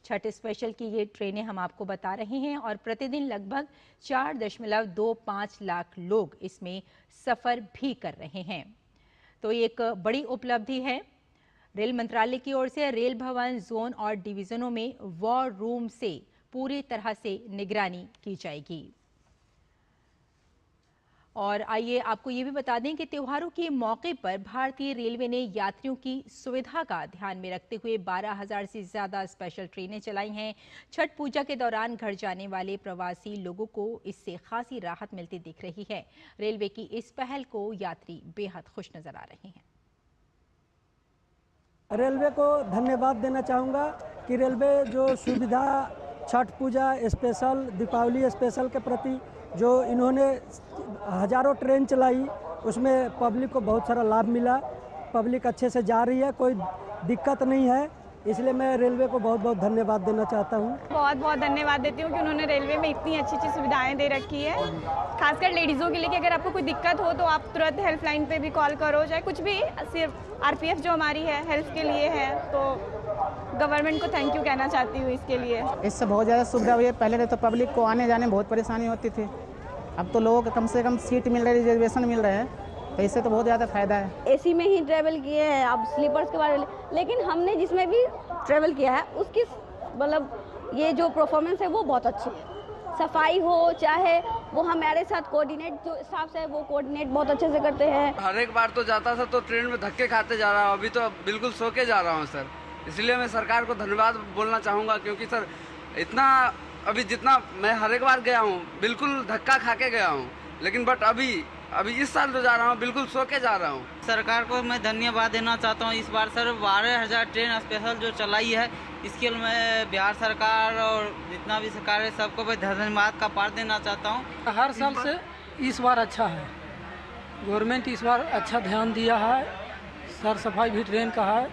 छठ स्पेशल की ये ट्रेनें हम आपको बता रहे हैं और प्रतिदिन लगभग 4.25 लाख लोग इसमें सफ़र भी कर रहे हैं। तो ये एक बड़ी उपलब्धि है। रेल मंत्रालय की ओर से रेल भवन, जोन और डिवीजनों में वॉर रूम से पूरी तरह से निगरानी की जाएगी। और आइए आपको ये भी बता दें कि त्योहारों के मौके पर भारतीय रेलवे ने यात्रियों की सुविधा का ध्यान में रखते हुए 12,000 से ज़्यादा स्पेशल ट्रेनें चलाई हैं। छठ पूजा के दौरान घर जाने वाले प्रवासी लोगों को इससे खासी राहत मिलती दिख रही है। रेलवे की इस पहल को यात्री बेहद खुश नजर आ रहे हैं।
रेलवे को धन्यवाद देना चाहूँगा कि रेलवे जो सुविधा छठ पूजा स्पेशल, दीपावली स्पेशल के प्रति जो इन्होंने हज़ारों ट्रेन चलाई, उसमें पब्लिक को बहुत सारा लाभ मिला। पब्लिक अच्छे से जा रही है, कोई दिक्कत नहीं है। इसलिए मैं रेलवे को बहुत बहुत धन्यवाद देना चाहता हूँ।
बहुत बहुत धन्यवाद देती हूँ कि उन्होंने रेलवे में इतनी अच्छी अच्छी सुविधाएं दे रखी है, खासकर लेडीज़ों के लिए कि अगर आपको कोई दिक्कत हो तो आप तुरंत हेल्पलाइन पे भी कॉल करो, चाहे कुछ भी। सिर्फ आरपीएफ जो हमारी है हेल्थ के लिए है, तो गवर्नमेंट को थैंक यू कहना चाहती हूँ इसके लिए।
इससे बहुत ज़्यादा सुविधा हुई है। पहले तो पब्लिक को आने जाने में बहुत परेशानी होती थी, अब तो लोगों को कम से कम सीट मिल रही है, रिजर्वेशन मिल रहे हैं, तो इससे तो बहुत ज़्यादा फायदा है।
एसी में ही ट्रैवल किए हैं, अब स्लीपर्स के बारे में, लेकिन हमने जिसमें भी ट्रैवल किया है उसकी मतलब ये जो परफॉर्मेंस है वो बहुत अच्छी है। सफाई हो चाहे वो हमारे साथ कोऑर्डिनेट जो स्टाफ है वो कोऑर्डिनेट बहुत अच्छे से करते हैं।
हर एक बार तो जाता था तो ट्रेन में धक्के खाते जा रहा हूँ, अभी तो बिल्कुल सो के जा रहा हूँ सर। इसलिए मैं सरकार को धन्यवाद बोलना चाहूँगा, क्योंकि सर इतना अभी जितना मैं हर एक बार गया हूँ बिल्कुल धक्का खा के गया हूँ, लेकिन बट अभी इस साल जो जा रहा हूँ बिल्कुल सो के जा रहा हूँ।
सरकार को मैं धन्यवाद देना चाहता हूँ। इस बार सर 12,000 ट्रेन स्पेशल जो चलाई है, इसके लिए मैं बिहार सरकार और जितना भी सरकार है सबको मैं धन्यवाद का पार देना चाहता हूँ।
हर साल से इस बार अच्छा है, गवर्नमेंट इस बार अच्छा ध्यान दिया है, सर सफाई भी ट्रेन का है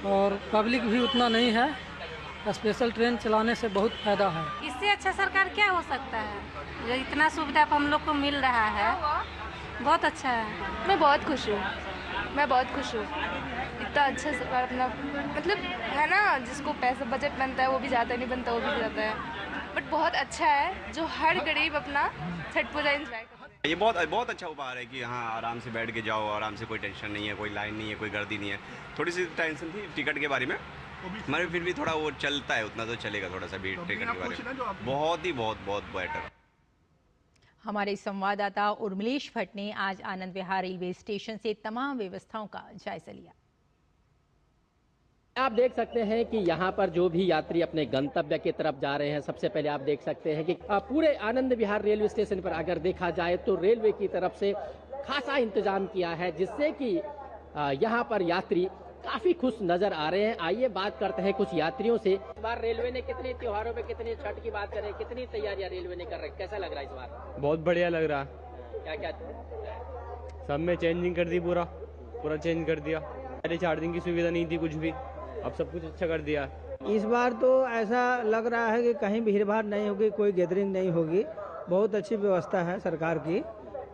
और पब्लिक भी उतना नहीं है। स्पेशल ट्रेन चलाने से बहुत फायदा है।
इससे अच्छा सरकार क्या हो सकता है, जो इतना सुविधा हम लोग को मिल रहा है, बहुत अच्छा है।
मैं बहुत खुश हूँ, मैं बहुत खुश हूँ। इतना अच्छा सरकार अपना मतलब है ना, जिसको पैसा बजट बनता है वो भी ज़्यादा नहीं बनता, वो भी जाता है, बट बहुत अच्छा है जो हर गरीब अपना छठ पूजा एंजॉय करता है।
ये बहुत अच्छा उपहार है कि हाँ आराम से बैठ के जाओ, आराम से, कोई टेंशन नहीं है, कोई लाइन नहीं है, कोई गर्दी नहीं है। थोड़ी सी टेंशन थी टिकट के बारे में, मगर फिर भी थोड़ा वो चलता है, उतना तो चलेगा थोड़ा सा भी टिकट के बारे में। बहुत बेटर।
हमारे संवाददाता उर्मिलेश भट्ट ने आज आनंद विहार रेलवे स्टेशन से तमाम व्यवस्थाओं का जायजा लिया।
आप देख सकते हैं कि यहाँ पर जो भी यात्री अपने गंतव्य की तरफ जा रहे हैं, सबसे पहले आप देख सकते हैं कि पूरे आनंद विहार रेलवे स्टेशन पर अगर देखा जाए तो रेलवे की तरफ से खासा इंतजाम किया है, जिससे कि यहाँ पर यात्री काफी खुश नजर आ रहे हैं। आइए बात करते हैं कुछ यात्रियों से। इस बार रेलवे ने कितने त्योहारों में, कितनी छठ की बात करें, कितनी तैयारियां रेलवे ने कर रही, कैसा लग रहा है इस बार?
बहुत बढ़िया लग रहा।
क्या क्या
सब में चेंजिंग कर दी, पूरा चेंज कर दिया। पहले चार्जिंग की सुविधा नहीं थी कुछ भी, अब सब कुछ अच्छा कर दिया।
इस बार तो ऐसा लग रहा है कि कहीं भीड़ भाड़ नहीं होगी, कोई गैदरिंग नहीं होगी। बहुत अच्छी व्यवस्था है सरकार की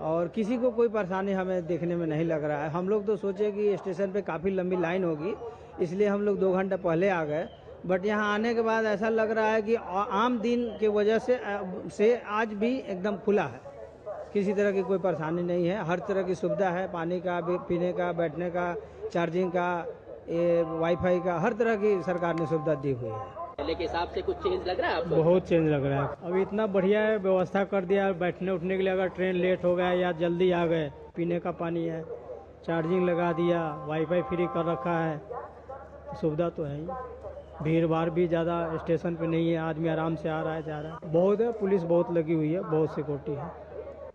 और किसी को कोई परेशानी हमें देखने में नहीं लग रहा है। हम लोग तो सोचे कि स्टेशन पे काफ़ी लंबी लाइन होगी, इसलिए हम लोग 2 घंटा पहले आ गए, बट यहाँ आने के बाद ऐसा लग रहा है कि आम दिन के वजह से आज भी एकदम खुला है, किसी तरह की कोई परेशानी नहीं है। हर तरह की सुविधा है, पानी का, पीने का, बैठने का, चार्जिंग का, वाईफाई का, हर तरह की सरकार ने सुविधा दी हुई है।
पहले के हिसाब से कुछ चेंज लग रहा है आपको?
बहुत चेंज लग रहा है। अब इतना बढ़िया व्यवस्था कर दिया, बैठने उठने के लिए अगर ट्रेन लेट हो गया या जल्दी आ गए, पीने का पानी है, चार्जिंग लगा दिया, वाईफाई फ्री कर रखा है, सुविधा तो है ही। भीड़ भाड़ भी ज़्यादा स्टेशन पे नहीं है, आदमी आराम से आ रहा है, जा रहा है। बहुत है, पुलिस बहुत लगी हुई है, बहुत सिक्योरिटी है।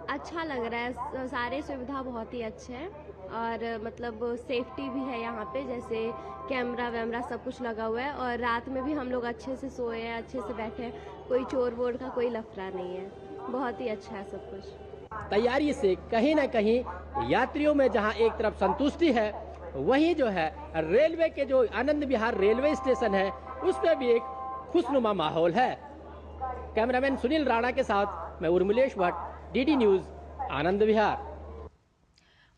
अच्छा लग रहा है, सारे सुविधा बहुत ही अच्छे हैं और मतलब सेफ्टी भी है यहाँ पे, जैसे कैमरा वैमरा सब कुछ लगा हुआ है और रात में भी हम लोग अच्छे से सोए हैं, अच्छे से बैठे हैं, कोई चोर वोर का कोई लफड़ा नहीं है, बहुत ही अच्छा है सब कुछ।
तैयारी से कहीं ना कहीं यात्रियों में जहाँ एक तरफ संतुष्टि है, वहीं जो है रेलवे के जो आनंद विहार रेलवे स्टेशन है उस पर भी एक खुशनुमा माहौल है। कैमरामैन सुनील राणा के साथ मैं उर्मिलेश भट्ट, डीडी न्यूज, आनंद विहार।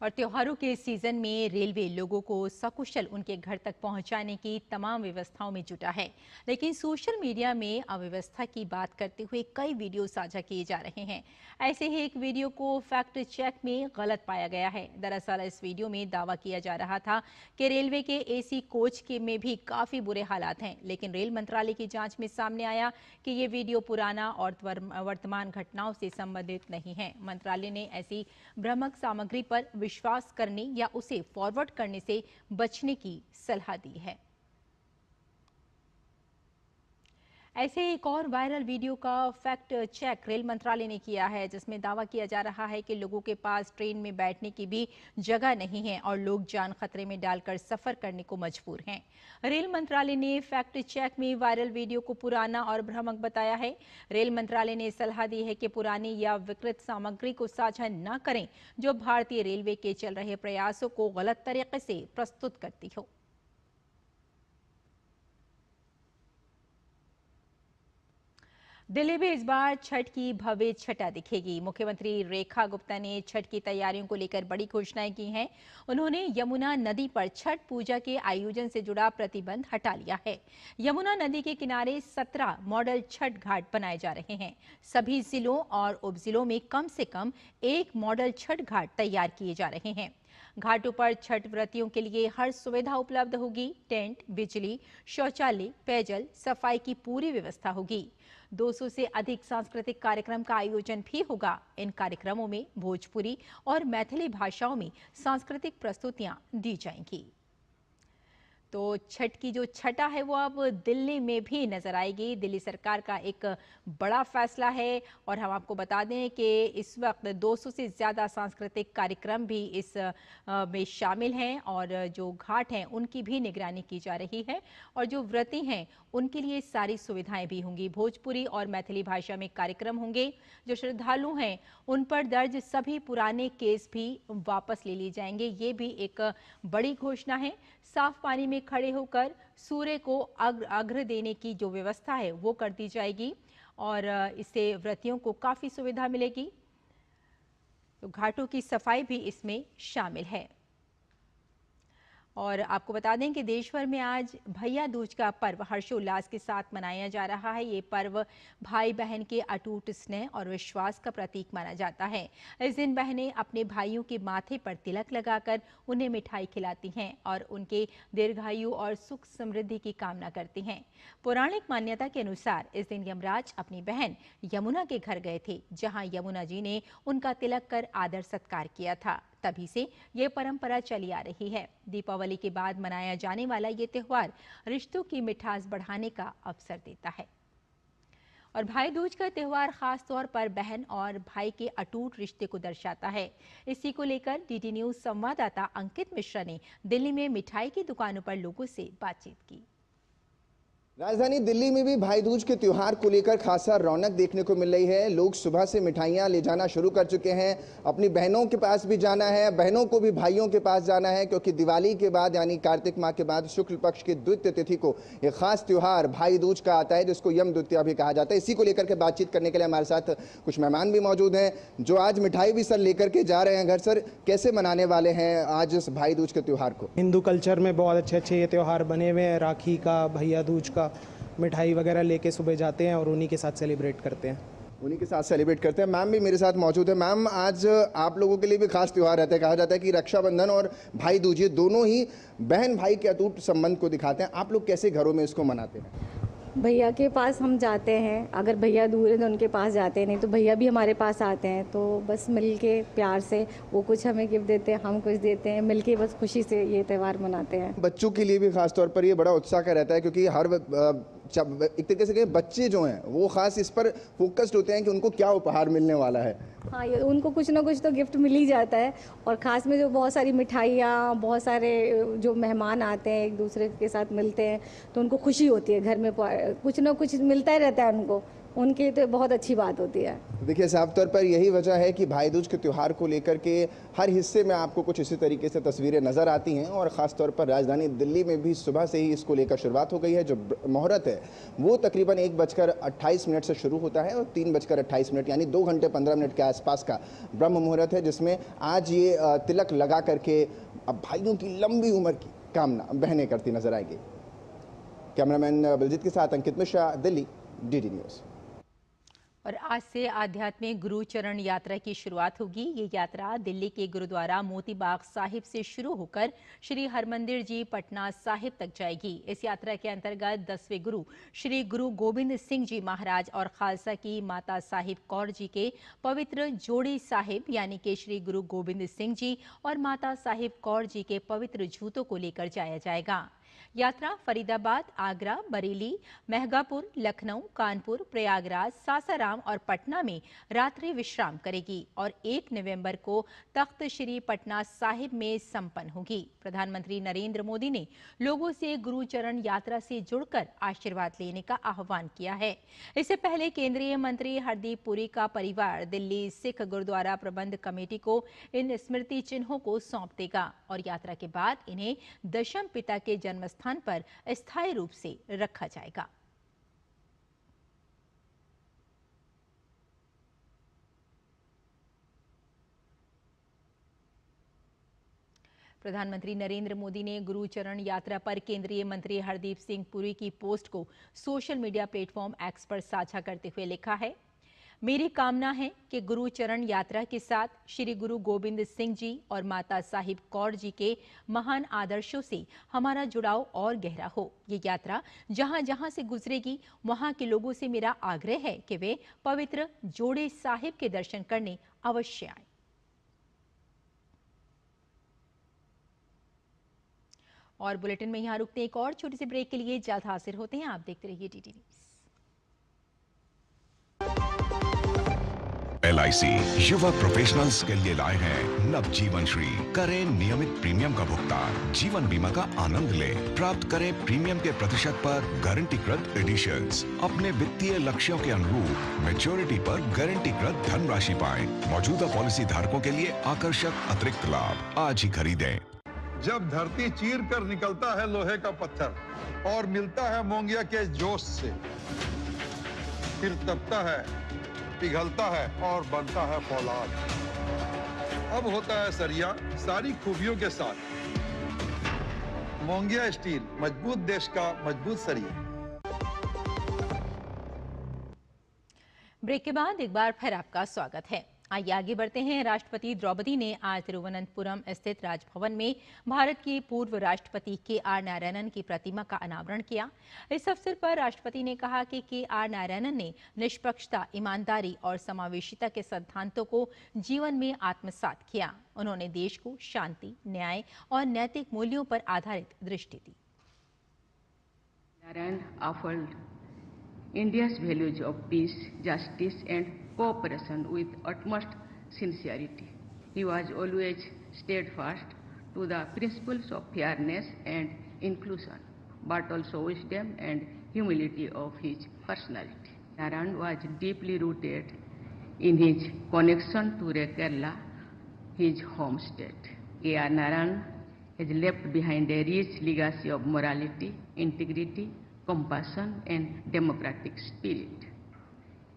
और त्योहारों के सीजन में रेलवे लोगों को सकुशल उनके घर तक पहुंचाने की तमाम व्यवस्थाओं में जुटा है, लेकिन सोशल मीडिया में अव्यवस्था की बात करते हुए कई वीडियो साझा किए जा रहे हैं। ऐसे ही एक वीडियो को फैक्ट चेक में गलत पाया गया है। दरअसल इस वीडियो में दावा किया जा रहा था कि रेलवे के एसी कोच के में भी काफ़ी बुरे हालात हैं, लेकिन रेल मंत्रालय की जांच में सामने आया कि ये वीडियो पुराना और वर्तमान घटनाओं से संबंधित नहीं है। मंत्रालय ने ऐसी भ्रामक सामग्री पर विश्वास करने या उसे फॉरवर्ड करने से बचने की सलाह दी है। ऐसे एक और वायरल वीडियो का फैक्ट चेक रेल मंत्रालय ने किया है, जिसमें दावा किया जा रहा है कि लोगों के पास ट्रेन में बैठने की भी जगह नहीं है और लोग जान खतरे में डालकर सफर करने को मजबूर हैं। रेल मंत्रालय ने फैक्ट चेक में वायरल वीडियो को पुराना और भ्रामक बताया है। रेल मंत्रालय ने सलाह दी है कि पुरानी या विकृत सामग्री को साझा न करें जो भारतीय रेलवे के चल रहे प्रयासों को गलत तरीके से प्रस्तुत करती हो। दिल्ली में इस बार छठ की भव्य छटा दिखेगी। मुख्यमंत्री रेखा गुप्ता ने छठ की तैयारियों को लेकर बड़ी घोषणाएं की हैं। उन्होंने यमुना नदी पर छठ पूजा के आयोजन से जुड़ा प्रतिबंध हटा लिया है। यमुना नदी के किनारे 17 मॉडल छठ घाट बनाए जा रहे हैं। सभी जिलों और उप जिलों में कम से कम 1 मॉडल छठ घाट तैयार किए जा रहे हैं। घाटों पर छठ व्रतियों के लिए हर सुविधा उपलब्ध होगी। टेंट, बिजली, शौचालय, पेयजल, सफाई की पूरी व्यवस्था होगी। 200 से अधिक सांस्कृतिक कार्यक्रम का आयोजन भी होगा। इन कार्यक्रमों में भोजपुरी और मैथिली भाषाओं में सांस्कृतिक प्रस्तुतियां दी जाएंगी। तो छठ की जो छटा है वो अब दिल्ली में भी नजर आएगी। दिल्ली सरकार का एक बड़ा फैसला है और हम आपको बता दें कि इस वक्त 200 से ज़्यादा सांस्कृतिक कार्यक्रम भी इस में शामिल हैं और जो घाट हैं उनकी भी निगरानी की जा रही है और जो व्रती हैं उनके लिए सारी सुविधाएं भी होंगी। भोजपुरी और मैथिली भाषा में कार्यक्रम होंगे। जो श्रद्धालु हैं उन पर दर्ज सभी पुराने केस भी वापस ले लिए जाएंगे। ये भी एक बड़ी घोषणा है। साफ पानी में खड़े होकर सूर्य को अर्घ्य देने की जो व्यवस्था है वो कर दी जाएगी और इससे व्रतियों को काफ़ी सुविधा मिलेगी। तो घाटों की सफाई भी इसमें शामिल है। और आपको बता दें कि देश भर में आज भैया दूज का पर्व हर्षोल्लास के साथ मनाया जा रहा है। ये पर्व भाई बहन के अटूट स्नेह और विश्वास का प्रतीक माना जाता है। इस दिन बहनें अपने भाइयों के माथे पर तिलक लगाकर उन्हें मिठाई खिलाती हैं और उनके दीर्घायु और सुख समृद्धि की कामना करती हैं। पौराणिक मान्यता के अनुसार इस दिन यमराज अपनी बहन यमुना के घर गए थे, जहां यमुना जी ने उनका तिलक कर आदर सत्कार किया था। तभी से ये परंपरा चली आ रही है। दीपावली के बाद मनाया जाने वाला ये त्योहार रिश्तों की मिठास बढ़ाने का अवसर देता है। और भाई दूज का त्योहार खास तौर पर बहन और भाई के अटूट रिश्ते को दर्शाता है। इसी को लेकर डीडी न्यूज संवाददाता अंकित मिश्रा ने दिल्ली में मिठाई की दुकानों पर लोगों से बातचीत की।
राजधानी दिल्ली में भी भाई दूज के त्योहार को लेकर खासा रौनक देखने को मिल रही है। लोग सुबह से मिठाइयां ले जाना शुरू कर चुके हैं। अपनी बहनों के पास भी जाना है, बहनों को भी भाइयों के पास जाना है, क्योंकि दिवाली के बाद यानी कार्तिक माह के बाद शुक्ल पक्ष की द्वितीय तिथि को एक खास त्योहार भाई दूज का आता है, जिसको यम द्वितीया भी कहा जाता है। इसी को लेकर के बातचीत करने के लिए हमारे साथ कुछ मेहमान भी मौजूद हैं, जो आज मिठाई भी सर लेकर के जा रहे हैं घर। सर, कैसे मनाने वाले हैं आज इस भाई दूज के त्योहार को?
हिंदू कल्चर में बहुत अच्छे अच्छे ये त्योहार बने हुए हैं। राखी का, भैया दूज का, मिठाई वगैरह लेके सुबह जाते हैं और उन्हीं के साथ सेलिब्रेट करते हैं।
उन्हीं के साथ सेलिब्रेट करते हैं। मैम भी मेरे साथ मौजूद है। मैम, आज आप लोगों के लिए भी खास त्यौहार रहता है। कहा जाता है कि रक्षाबंधन और भाई दूज ये दोनों ही बहन भाई के अटूट संबंध को दिखाते हैं। आप लोग कैसे घरों में इसको मनाते हैं?
भैया के पास हम जाते हैं, अगर भैया दूर है तो उनके पास जाते हैं, नहीं तो भैया भी हमारे पास आते हैं। तो बस मिल के प्यार से वो कुछ हमें गिफ्ट देते हैं, हम कुछ देते हैं, मिल के बस खुशी से ये त्यौहार मनाते हैं।
बच्चों के लिए भी खास तौर पर ये बड़ा उत्साह का रहता है, क्योंकि हर एक तरीके से बच्चे जो हैं वो खास इस पर फोकस्ड होते हैं कि उनको क्या उपहार मिलने वाला है।
हाँ, ये उनको कुछ ना कुछ तो गिफ्ट मिल ही जाता है। और ख़ास में जो बहुत सारी मिठाइयाँ, बहुत सारे जो मेहमान आते हैं एक दूसरे के साथ मिलते हैं, तो उनको खुशी होती है। घर में कुछ ना कुछ मिलता ही रहता है उनको, उनके तो बहुत अच्छी बात होती है।
देखिए, साफ तौर पर यही वजह है कि भाई दूज के त्यौहार को लेकर के हर हिस्से में आपको कुछ इसी तरीके से तस्वीरें नज़र आती हैं। और ख़ास तौर पर राजधानी दिल्ली में भी सुबह से ही इसको लेकर शुरुआत हो गई है। जो मुहूर्त है वो तकरीबन 1:28 से शुरू होता है और 3:28 यानी 2 घंटे 15 मिनट के आसपास का ब्रह्म मुहूर्त है, जिसमें आज ये तिलक लगा करके अब भाइयों की लंबी उम्र की कामना बहनें करती नजर आएगी। कैमरामैन बलजीत के साथ अंकित मिश्रा, दिल्ली, डीडी न्यूज़।
और आज से आध्यात्मिक गुरुचरण यात्रा की शुरुआत होगी। ये यात्रा दिल्ली के गुरुद्वारा मोती बाग साहिब से शुरू होकर श्री हरमंदिर जी पटना साहिब तक जाएगी। इस यात्रा के अंतर्गत 10वें गुरु श्री गुरु गोबिंद सिंह जी महाराज और खालसा की माता साहिब कौर जी के पवित्र जोड़ी साहिब यानी कि श्री गुरु गोबिंद सिंह जी और माता साहिब कौर जी के पवित्र जूतों को लेकर जाया जाएगा। यात्रा फरीदाबाद, आगरा, बरेली, महगापुर, लखनऊ, कानपुर, प्रयागराज, सासाराम और पटना में रात्रि विश्राम करेगी और 1 नवंबर को तख्त श्री पटना साहिब में संपन्न होगी। प्रधानमंत्री नरेंद्र मोदी ने लोगों से गुरुचरण यात्रा से जुड़कर आशीर्वाद लेने का आह्वान किया है। इससे पहले केंद्रीय मंत्री हरदीप पुरी का परिवार दिल्ली सिख गुरुद्वारा प्रबंध कमेटी को इन स्मृति चिन्हों को सौंप देगा और यात्रा के बाद इन्हें दशम पिता के जन्म स्थान पर अस्थायी रूप से रखा जाएगा। प्रधानमंत्री नरेंद्र मोदी ने गुरुचरण यात्रा पर केंद्रीय मंत्री हरदीप सिंह पुरी की पोस्ट को सोशल मीडिया प्लेटफॉर्म एक्स पर साझा करते हुए लिखा है, मेरी कामना है कि गुरुचरण यात्रा के साथ श्री गुरु गोबिंद सिंह जी और माता साहिब कौर जी के महान आदर्शों से हमारा जुड़ाव और गहरा हो। ये यात्रा जहां जहां से गुजरेगी वहां के लोगों से मेरा आग्रह है कि वे पवित्र जोड़े साहिब के दर्शन करने अवश्य आए। और बुलेटिन में यहाँ रुकते हैं एक और छोटी सी ब्रेक के लिए। जल्द हाजिर होते हैं, आप देखते रहिए DD न्यूज़।
LIC युवा प्रोफेशनल्स के लिए लाए हैं नवजीवन श्री। करें नियमित प्रीमियम का भुगतान, जीवन बीमा का आनंद लें। प्राप्त करें प्रीमियम के प्रतिशत पर गारंटीकृत एडिशंस। अपने वित्तीय लक्ष्यों के अनुरूप मैच्योरिटी पर गारंटीकृत धनराशि पाएं। मौजूदा पॉलिसी धारकों के लिए आकर्षक अतिरिक्त लाभ। आज ही खरीदें।
जब धरती चीर कर निकलता है लोहे का पत्थर और मिलता है मोंगिया के जोश से, फिर तपता है, पिघलता है और बनता है फौलाद। अब होता है सरिया सारी खूबियों के साथ। मोंगिया स्टील, मजबूत देश का मजबूत सरिया।
ब्रेक के बाद एक बार फिर आपका स्वागत है। आइए आगे बढ़ते हैं। राष्ट्रपति द्रौपदी ने आज तिरुवनंतपुरम स्थित राजभवन में भारत के पूर्व राष्ट्रपति KR नारायणन की प्रतिमा का अनावरण किया। इस अवसर पर राष्ट्रपति ने कहा कि KR नारायणन ने निष्पक्षता, ईमानदारी और समावेशिता के सिद्धांतों को जीवन में आत्मसात किया। उन्होंने देश को शांति, न्याय और नैतिक मूल्यों पर आधारित दृष्टि दी।
Narayan offered India's values of peace, justice and cooperation with utmost sincerity. He was always steadfast to the principles of fairness and inclusion, but also wisdom and humility of his personality. Narayan was deeply rooted in his connection to Kerala, his home state. KR Narayan has left behind a rich legacy of morality, integrity, compassion and democratic spirit.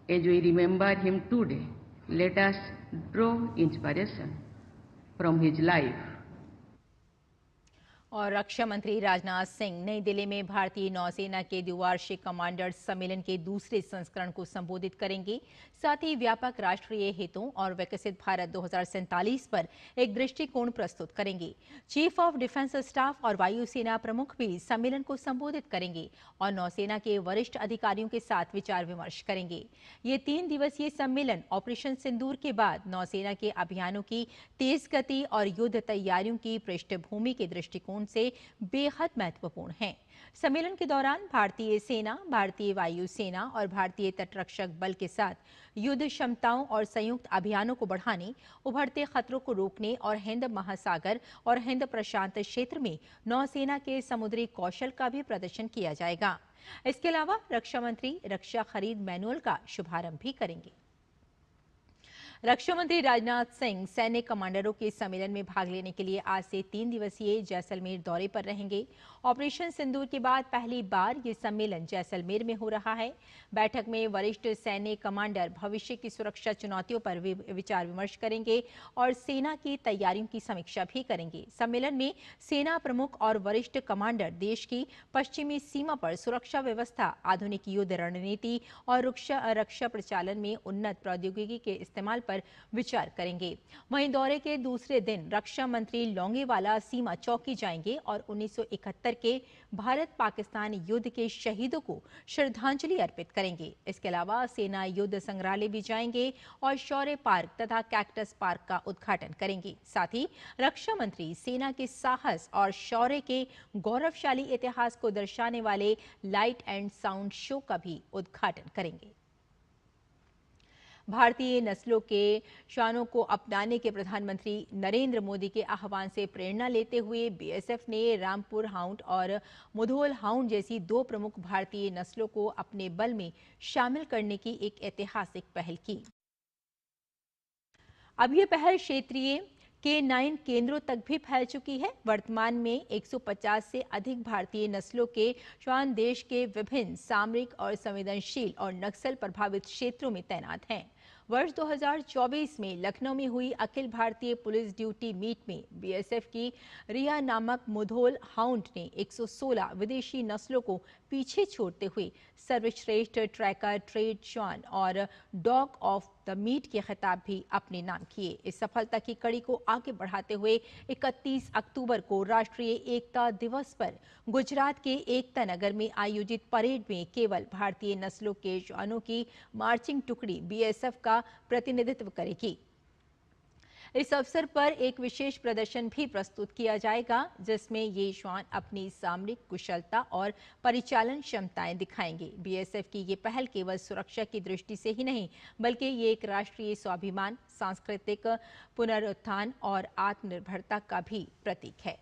As we remember him today, let us draw inspiration from his life.
और रक्षा मंत्री राजनाथ सिंह नई दिल्ली में भारतीय नौसेना के द्विवार्षिक commander सम्मेलन के दूसरे संस्करण को संबोधित करेंगे। साथ ही व्यापक राष्ट्रीय हितों और विकसित भारत 2047 पर एक दृष्टिकोण प्रस्तुत करेंगे। चीफ ऑफ डिफेंस स्टाफ और वायुसेना प्रमुख भी सम्मेलन को संबोधित करेंगे और नौसेना के वरिष्ठ अधिकारियों के साथ विचार विमर्श करेंगे। ये 3 दिवसीय सम्मेलन ऑपरेशन सिंदूर के बाद नौसेना के अभियानों की तेज गति और युद्ध तैयारियों की पृष्ठभूमि के दृष्टिकोण से बेहद महत्वपूर्ण हैं। सम्मेलन के दौरान भारतीय सेना, भारतीय वायुसेना और भारतीय तटरक्षक बल के साथ युद्ध क्षमताओं और संयुक्त अभियानों को बढ़ाने, उभरते खतरों को रोकने और हिंद महासागर और हिंद प्रशांत क्षेत्र में नौसेना के समुद्री कौशल का भी प्रदर्शन किया जाएगा। इसके अलावा रक्षा मंत्री रक्षा खरीद मैनुअल का शुभारंभ भी करेंगे। रक्षा मंत्री राजनाथ सिंह सैन्य कमांडरों के सम्मेलन में भाग लेने के लिए आज से 3 दिवसीय जैसलमेर दौरे पर रहेंगे। ऑपरेशन सिंदूर के बाद पहली बार ये सम्मेलन जैसलमेर में हो रहा है। बैठक में वरिष्ठ सैन्य कमांडर भविष्य की सुरक्षा चुनौतियों पर विचार विमर्श करेंगे और सेना की तैयारियों की समीक्षा भी करेंगे। सम्मेलन में सेना प्रमुख और वरिष्ठ कमांडर देश की पश्चिमी सीमा पर सुरक्षा व्यवस्था, आधुनिक युद्ध रणनीति और रक्षा प्रचालन में उन्नत प्रौद्योगिकी के इस्तेमाल पर विचार करेंगे। वहीं दौरे के दूसरे दिन रक्षा मंत्री लोंगेवाला सीमा चौकी जाएंगे और 1971 के भारत पाकिस्तान युद्ध के शहीदों को श्रद्धांजलि अर्पित करेंगे। इसके अलावा सेना युद्ध संग्रहालय भी जाएंगे और शौर्य पार्क तथा कैक्टस पार्क का उद्घाटन करेंगे। साथ ही रक्षा मंत्री सेना के साहस और शौर्य के गौरवशाली इतिहास को दर्शाने वाले लाइट एंड साउंड शो का भी उद्घाटन करेंगे। भारतीय नस्लों के श्वानों को अपनाने के प्रधानमंत्री नरेंद्र मोदी के आह्वान से प्रेरणा लेते हुए बीएसएफ ने रामपुर हाउंड और मुधोल हाउंड जैसी 2 प्रमुख भारतीय नस्लों को अपने बल में शामिल करने की एक ऐतिहासिक पहल की। अब ये पहल क्षेत्रीय K9 केंद्रों तक भी फैल चुकी है। वर्तमान में 150 से अधिक भारतीय नस्लों के श्वान देश के विभिन्न सामरिक और संवेदनशील और नक्सल प्रभावित क्षेत्रों में तैनात हैं। वर्ष 2024 में लखनऊ में हुई Akhil Bharatiya police duty meet में बीएसएफ की रिया नामक मुधोल हाउंड ने 116 विदेशी नस्लों को पीछे छोड़ते हुए सर्वश्रेष्ठ ट्रैकर, ट्रेड श्वान और डॉग ऑफ द मीट के खिताब भी अपने नाम किए। इस सफलता की कड़ी को आगे बढ़ाते हुए 31 अक्टूबर को राष्ट्रीय एकता दिवस पर गुजरात के एकता नगर में आयोजित परेड में केवल भारतीय नस्लों के श्वानों की मार्चिंग टुकड़ी बीएसएफ का प्रतिनिधित्व करेगी। इस अवसर पर एक विशेष प्रदर्शन भी प्रस्तुत किया जाएगा, जिसमें ये श्वान अपनी सामरिक कुशलता और परिचालन क्षमताएं दिखाएंगे। बीएसएफ की ये पहल केवल सुरक्षा की दृष्टि से ही नहीं, बल्कि ये एक राष्ट्रीय स्वाभिमान, सांस्कृतिक पुनरुत्थान और आत्मनिर्भरता का भी प्रतीक है।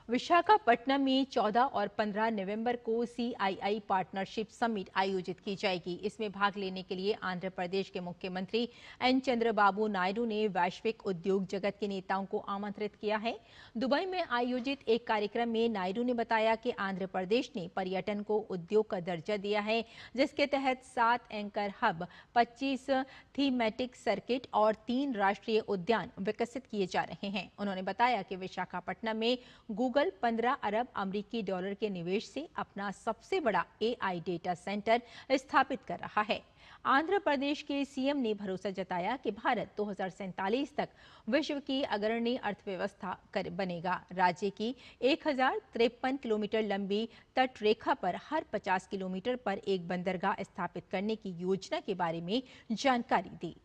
विशाखापट्टनम में 14 और 15 नवंबर को CII पार्टनरशिप समिट आयोजित की जाएगी। इसमें भाग लेने के लिए आंध्र प्रदेश के मुख्यमंत्री N. चंद्रबाबू नायडू ने वैश्विक उद्योग जगत के नेताओं को आमंत्रित किया है। दुबई में आयोजित एक कार्यक्रम में नायडू ने बताया कि आंध्र प्रदेश ने पर्यटन को उद्योग का दर्जा दिया है, जिसके तहत 7 एंकर हब, 25 थीमेटिक सर्किट और 3 राष्ट्रीय उद्यान विकसित किए जा रहे हैं। उन्होंने बताया कि विशाखापट्टनम में गूगल 15 अरब अमेरिकी डॉलर के निवेश से अपना सबसे बड़ा AI डेटा सेंटर स्थापित कर रहा है। आंध्र प्रदेश के सीएम ने भरोसा जताया कि भारत 2047 तक विश्व की अग्रणी अर्थव्यवस्था बनेगा। राज्य की 1053 किलोमीटर लंबी तट रेखा पर हर 50 किलोमीटर पर एक बंदरगाह स्थापित करने की योजना के बारे में जानकारी दी।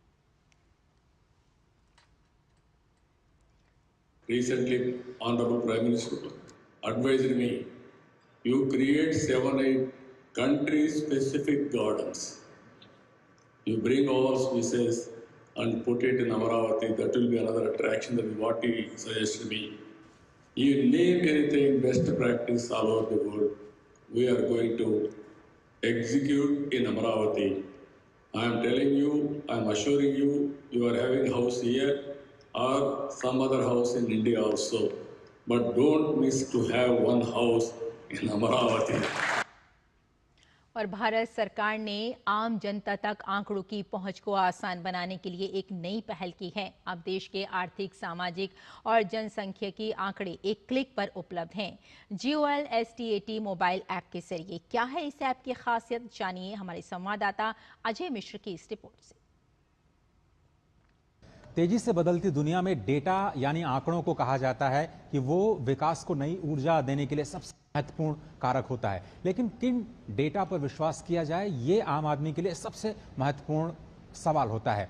Recently, Honorable Prime Minister advised me, you create 7-8 country-specific gardens. You bring all species and put it in Amaravati. That will be another attraction. That is what he suggested me. You name anything, best practice all over the world. We are going to execute in Amaravati. I am telling you, I am assuring you, you are having a house here or some other house in India also, but don't miss to have one house in Amaravati.
और भारत सरकार ने आम जनता तक आंकड़ों की पहुंच को आसान बनाने के लिए एक नई पहल की है। अब देश के आर्थिक, सामाजिक और जनसंख्यिकी आंकड़े एक क्लिक पर उपलब्ध हैं। GOL-STAT मोबाइल ऐप के जरिए। क्या है इस ऐप की खासियत, जानिए हमारे संवाददाता अजय मिश्र की इस रिपोर्ट से।
तेजी से बदलती दुनिया में डेटा यानी आंकड़ों को कहा जाता है कि वो विकास को नई ऊर्जा देने के लिए सबसे महत्वपूर्ण कारक होता है। लेकिन किन डेटा पर विश्वास किया जाए, ये आम आदमी के लिए सबसे महत्वपूर्ण सवाल होता है।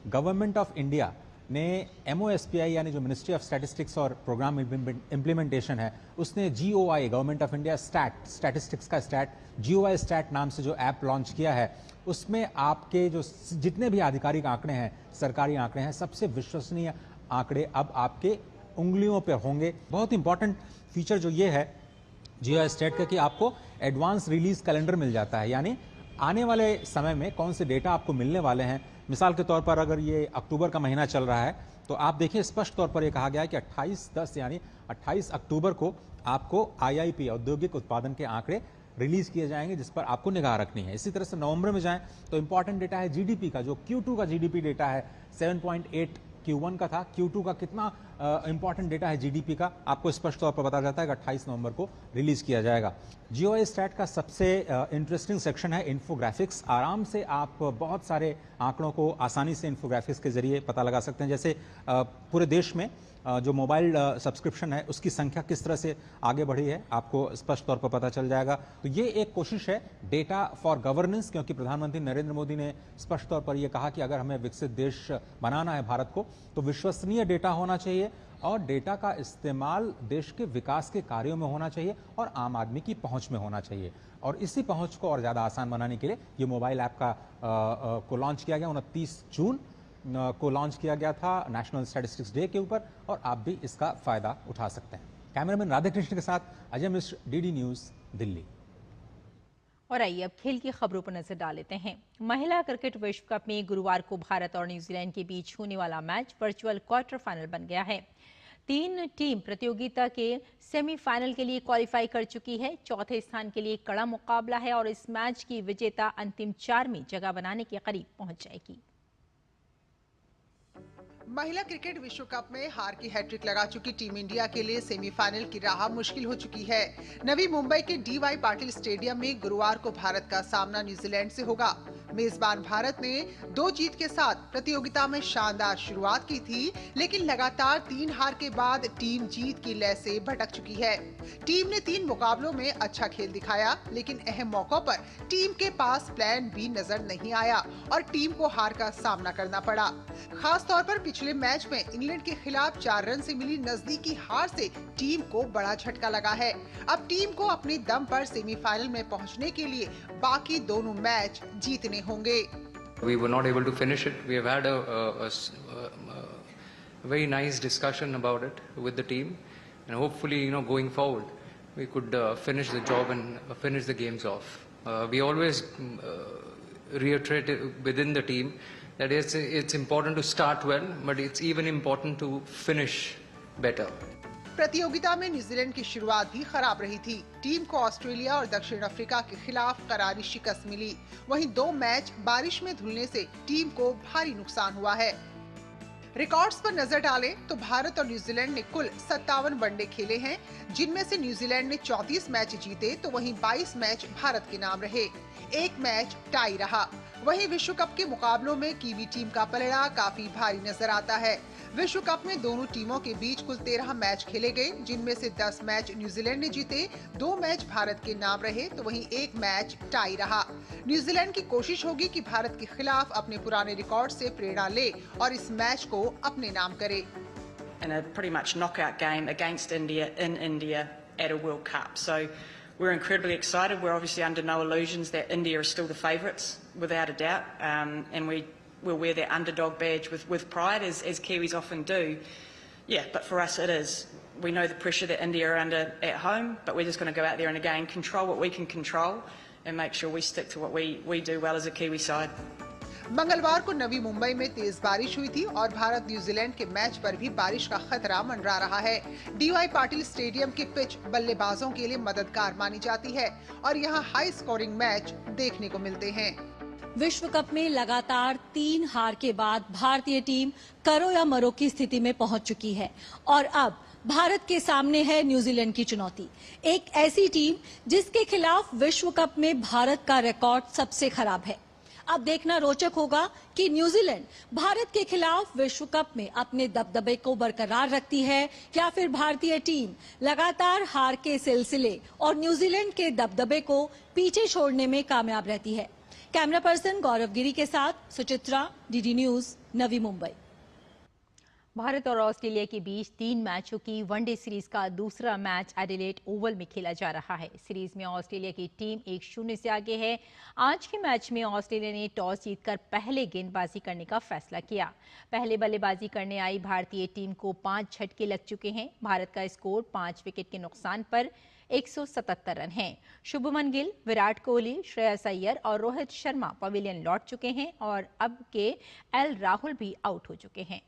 गवर्नमेंट ऑफ इंडिया ने MOSPI यानी जो मिनिस्ट्री ऑफ स्टैटिस्टिक्स और प्रोग्राम इम्प्लीमेंटेशन है, उसने GOI government of India statistics का GOI स्टैट नाम से जो ऐप लॉन्च किया है, उसमें आपके जो जितने भी आधिकारिक आंकड़े हैं, सरकारी आंकड़े हैं, सबसे विश्वसनीय आंकड़े अब आपके उंगलियों पे होंगे। बहुत इंपॉर्टेंट फीचर जो ये है GOI स्टैट का कि आपको एडवांस रिलीज कैलेंडर मिल जाता है, यानी आने वाले समय में कौन से डेटा आपको मिलने वाले हैं। मिसाल के तौर पर अगर ये अक्टूबर का महीना चल रहा है तो आप देखिए स्पष्ट तौर पर ये कहा गया है कि 28/10 यानी 28 अक्टूबर को आपको IIP औद्योगिक उत्पादन के आंकड़े रिलीज किए जाएंगे, जिस पर आपको निगाह रखनी है। इसी तरह से नवंबर में जाएं तो इंपॉर्टेंट डेटा है GDP का, जो Q2 का GDP डेटा है 7.8 Q1 का था, Q2 का कितना इंपॉर्टेंट डेटा है GDP का, आपको स्पष्ट तौर पर बताया जाता है कि 28 नवंबर को रिलीज किया जाएगा। GOI स्टैट का सबसे इंटरेस्टिंग सेक्शन है इन्फोग्राफिक्स। आराम से आप बहुत सारे आंकड़ों को आसानी से इन्फोग्राफिक्स के जरिए पता लगा सकते हैं। जैसे पूरे देश में जो मोबाइल सब्सक्रिप्शन है उसकी संख्या किस तरह से आगे बढ़ी है, आपको स्पष्ट तौर पर पता चल जाएगा। तो ये एक कोशिश है डेटा फॉर गवर्नेंस, क्योंकि प्रधानमंत्री नरेंद्र मोदी ने स्पष्ट तौर पर यह कहा कि अगर हमें विकसित देश बनाना है भारत को, तो विश्वसनीय डेटा होना चाहिए और डेटा का इस्तेमाल देश के विकास के कार्यों में होना चाहिए और आम आदमी की पहुंच में होना चाहिए। और इसी पहुंच को और ज़्यादा आसान बनाने के लिए ये मोबाइल ऐप को लॉन्च किया गया। 29 जून को लॉन्च किया गया था नेशनल स्टैटिस्टिक्स डे के ऊपर, और आप भी इसका फायदा उठा सकते हैं। कैमरामैन राधाकृष्ण के साथ अजय मिश्र, DD न्यूज़, दिल्ली।
और आइए अब खेल की खबरों पर नजर डाल लेते हैं। महिला क्रिकेट विश्व कप में गुरुवार को भारत और न्यूजीलैंड के बीच होने वाला मैच वर्चुअल क्वार्टर फाइनल बन गया है। 3 टीम प्रतियोगिता के सेमीफाइनल के लिए क्वालिफाई कर चुकी है। चौथे स्थान के लिए कड़ा मुकाबला है और इस मैच की विजेता अंतिम 4 में जगह बनाने के करीब पहुंच जाएगी।
महिला क्रिकेट विश्व कप में हार की हैट्रिक लगा चुकी टीम इंडिया के लिए सेमीफाइनल की राह मुश्किल हो चुकी है। नवी मुंबई के DY पाटिल स्टेडियम में गुरुवार को भारत का सामना न्यूजीलैंड से होगा। मेजबान भारत ने 2 जीत के साथ प्रतियोगिता में शानदार शुरुआत की थी, लेकिन लगातार 3 हार के बाद टीम जीत की लय से भटक चुकी है। टीम ने 3 मुकाबलों में अच्छा खेल दिखाया, लेकिन अहम मौकों पर टीम के पास प्लान बी नजर नहीं आया और टीम को हार का सामना करना पड़ा। खास तौर पर पिछले मैच में इंग्लैंड के खिलाफ 4 रन से मिली नजदीकी हार से टीम को बड़ा झटका लगा है। अब टीम को अपने दम पर सेमीफाइनल में पहुंचने के लिए बाकी दोनों मैच जीतने होंगे।
We were not able to finish it. We have had a very nice discussion about it with the team, and hopefully, going forward, we could finish the job and finish the games off. We always reiterate within the team that it's important to start well, but it's even important to finish better.
प्रतियोगिता में New Zealand की शुरुआत भी खराब रही थी। Team को Australia और दक्षिण अफ्रीका के खिलाफ करारी शिकस्त मिली। वहीं 2 मैच बारिश में धुलने से टीम को भारी नुकसान हुआ है। रिकॉर्ड्स पर नजर डालें तो भारत और न्यूजीलैंड ने कुल 57 वनडे खेले हैं, जिनमें से न्यूजीलैंड ने 34 मैच जीते तो वहीं 22 मैच भारत के नाम रहे। 1 मैच टाई रहा। वहीं विश्व कप के मुकाबलों में कीवी टीम का पलड़ा काफी भारी नजर आता है। विश्व कप में दोनों टीमों के बीच कुल 13 मैच खेले गए, जिनमें से 10 मैच न्यूजीलैंड ने जीते, 2 मैच भारत के नाम रहे तो वहीं 1 मैच टाई रहा। न्यूजीलैंड की कोशिश होगी कि भारत के खिलाफ अपने पुराने रिकॉर्ड से प्रेरणा ले और इस मैच को अपने नाम करे।
In a pretty much knockout game against India in India at a World Cup. So we're incredibly excited. We're obviously under no illusions that India are still the favourites, without a doubt, and we'll wear their underdog badge with pride, as Kiwis often do. Yeah, but for us it is. We know the pressure that India are under at home, but we're just going to go out there and again control what we can control and make sure we stick to what we do well as a Kiwi side.
मंगलवार को नवी मुंबई में तेज बारिश हुई थी और Bharat New Zealand के match पर भी बारिश का खतरा मंडरा रहा है। डीवाई पाटिल स्टेडियम की पिच बल्लेबाजों के लिए मददगार मानी जाती है और यहाँ हाई स्कोरिंग मैच देखने को मिलते हैं।
विश्व कप में लगातार 3 हार के बाद भारतीय टीम करो या मरो की स्थिति में पहुंच चुकी है और अब भारत के सामने है न्यूजीलैंड की चुनौती। एक ऐसी टीम जिसके खिलाफ विश्व कप में भारत का रिकॉर्ड सबसे खराब है। अब देखना रोचक होगा कि न्यूजीलैंड भारत के खिलाफ विश्व कप में अपने दबदबे को बरकरार रखती है या फिर भारतीय टीम लगातार हार के सिलसिले और न्यूजीलैंड के दबदबे को पीछे छोड़ने में कामयाब रहती है। कैमरा पर्सन गौरव गिरी के साथ सुचित्रा, डीडी न्यूज, नवी मुंबई।
भारत और ऑस्ट्रेलिया के बीच 3 मैचों की वनडे सीरीज का दूसरा मैच एडिलेड ओवल में खेला जा रहा है। सीरीज में ऑस्ट्रेलिया की टीम 1-0 से आगे है। आज के मैच में ऑस्ट्रेलिया ने टॉस जीतकर पहले गेंदबाजी करने का फैसला किया। पहले बल्लेबाजी करने आई भारतीय टीम को 5 झटके लग चुके हैं। भारत का स्कोर 5 विकेट के नुकसान पर 177 रन हैं। शुभमन गिल, विराट कोहली, श्रेयस अय्यर और रोहित शर्मा पवेलियन लौट चुके हैं और अब के एल राहुल भी आउट हो चुके हैं।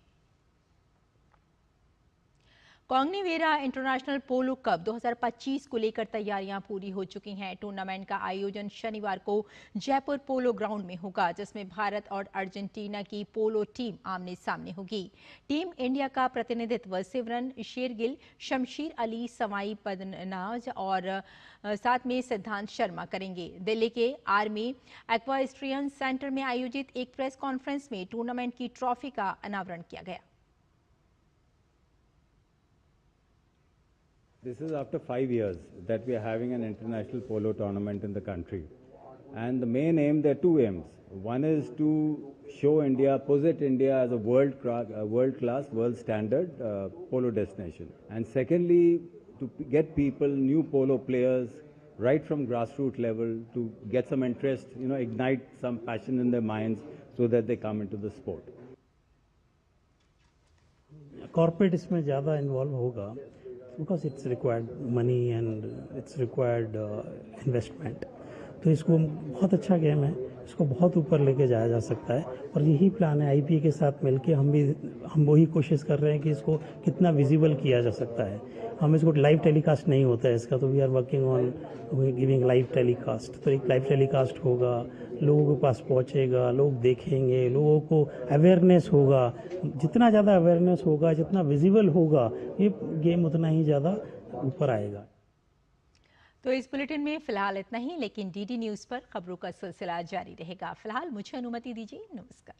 कॉग्निवेरा इंटरनेशनल पोलो कप 2025 को लेकर तैयारियां पूरी हो चुकी हैं। टूर्नामेंट का आयोजन शनिवार को जयपुर पोलो ग्राउंड में होगा, जिसमें भारत और अर्जेंटीना की पोलो टीम आमने सामने होगी। टीम इंडिया का प्रतिनिधित्व सिमरन शेरगिल, शमशीर अली, सवाई पदनाज और साथ में सिद्धांत शर्मा करेंगे। दिल्ली के आर्मी एक्वास्ट्रियन सेंटर में आयोजित एक प्रेस कॉन्फ्रेंस में टूर्नामेंट की ट्रॉफी का अनावरण किया गया।
This is after 5 years that we are having an international polo tournament in the country. And the main aim, there are 2 aims. One is to show India, posit India as a world-class, world-standard polo destination. And secondly, to get people, new polo players, right from grassroots level, to get some interest, ignite some passion in their minds so that they come into the sport.
Corporate इसमें ज़्यादा involve होगा. Because it's required money and it's required investment. तो इसको बहुत अच्छा game है, इसको बहुत ऊपर लेके जाया जा सकता है और यही प्लान है। आईपीए के साथ मिलके हम वही कोशिश कर रहे हैं कि इसको कितना विजिबल किया जा सकता है। हम इसको लाइव टेलीकास्ट नहीं होता है इसका, तो we are working on giving live telecast. तो एक लाइव टेलीकास्ट होगा, लोगों के पास पहुंचेगा, लोग देखेंगे, लोगों को अवेयरनेस होगा। जितना ज़्यादा अवेयरनेस होगा, जितना विजिबल होगा, ये गेम उतना ही ज़्यादा ऊपर आएगा।
तो इस बुलेटिन में फिलहाल इतना ही, लेकिन डीडी न्यूज पर खबरों का सिलसिला जारी रहेगा। फिलहाल मुझे अनुमति दीजिए, नमस्कार।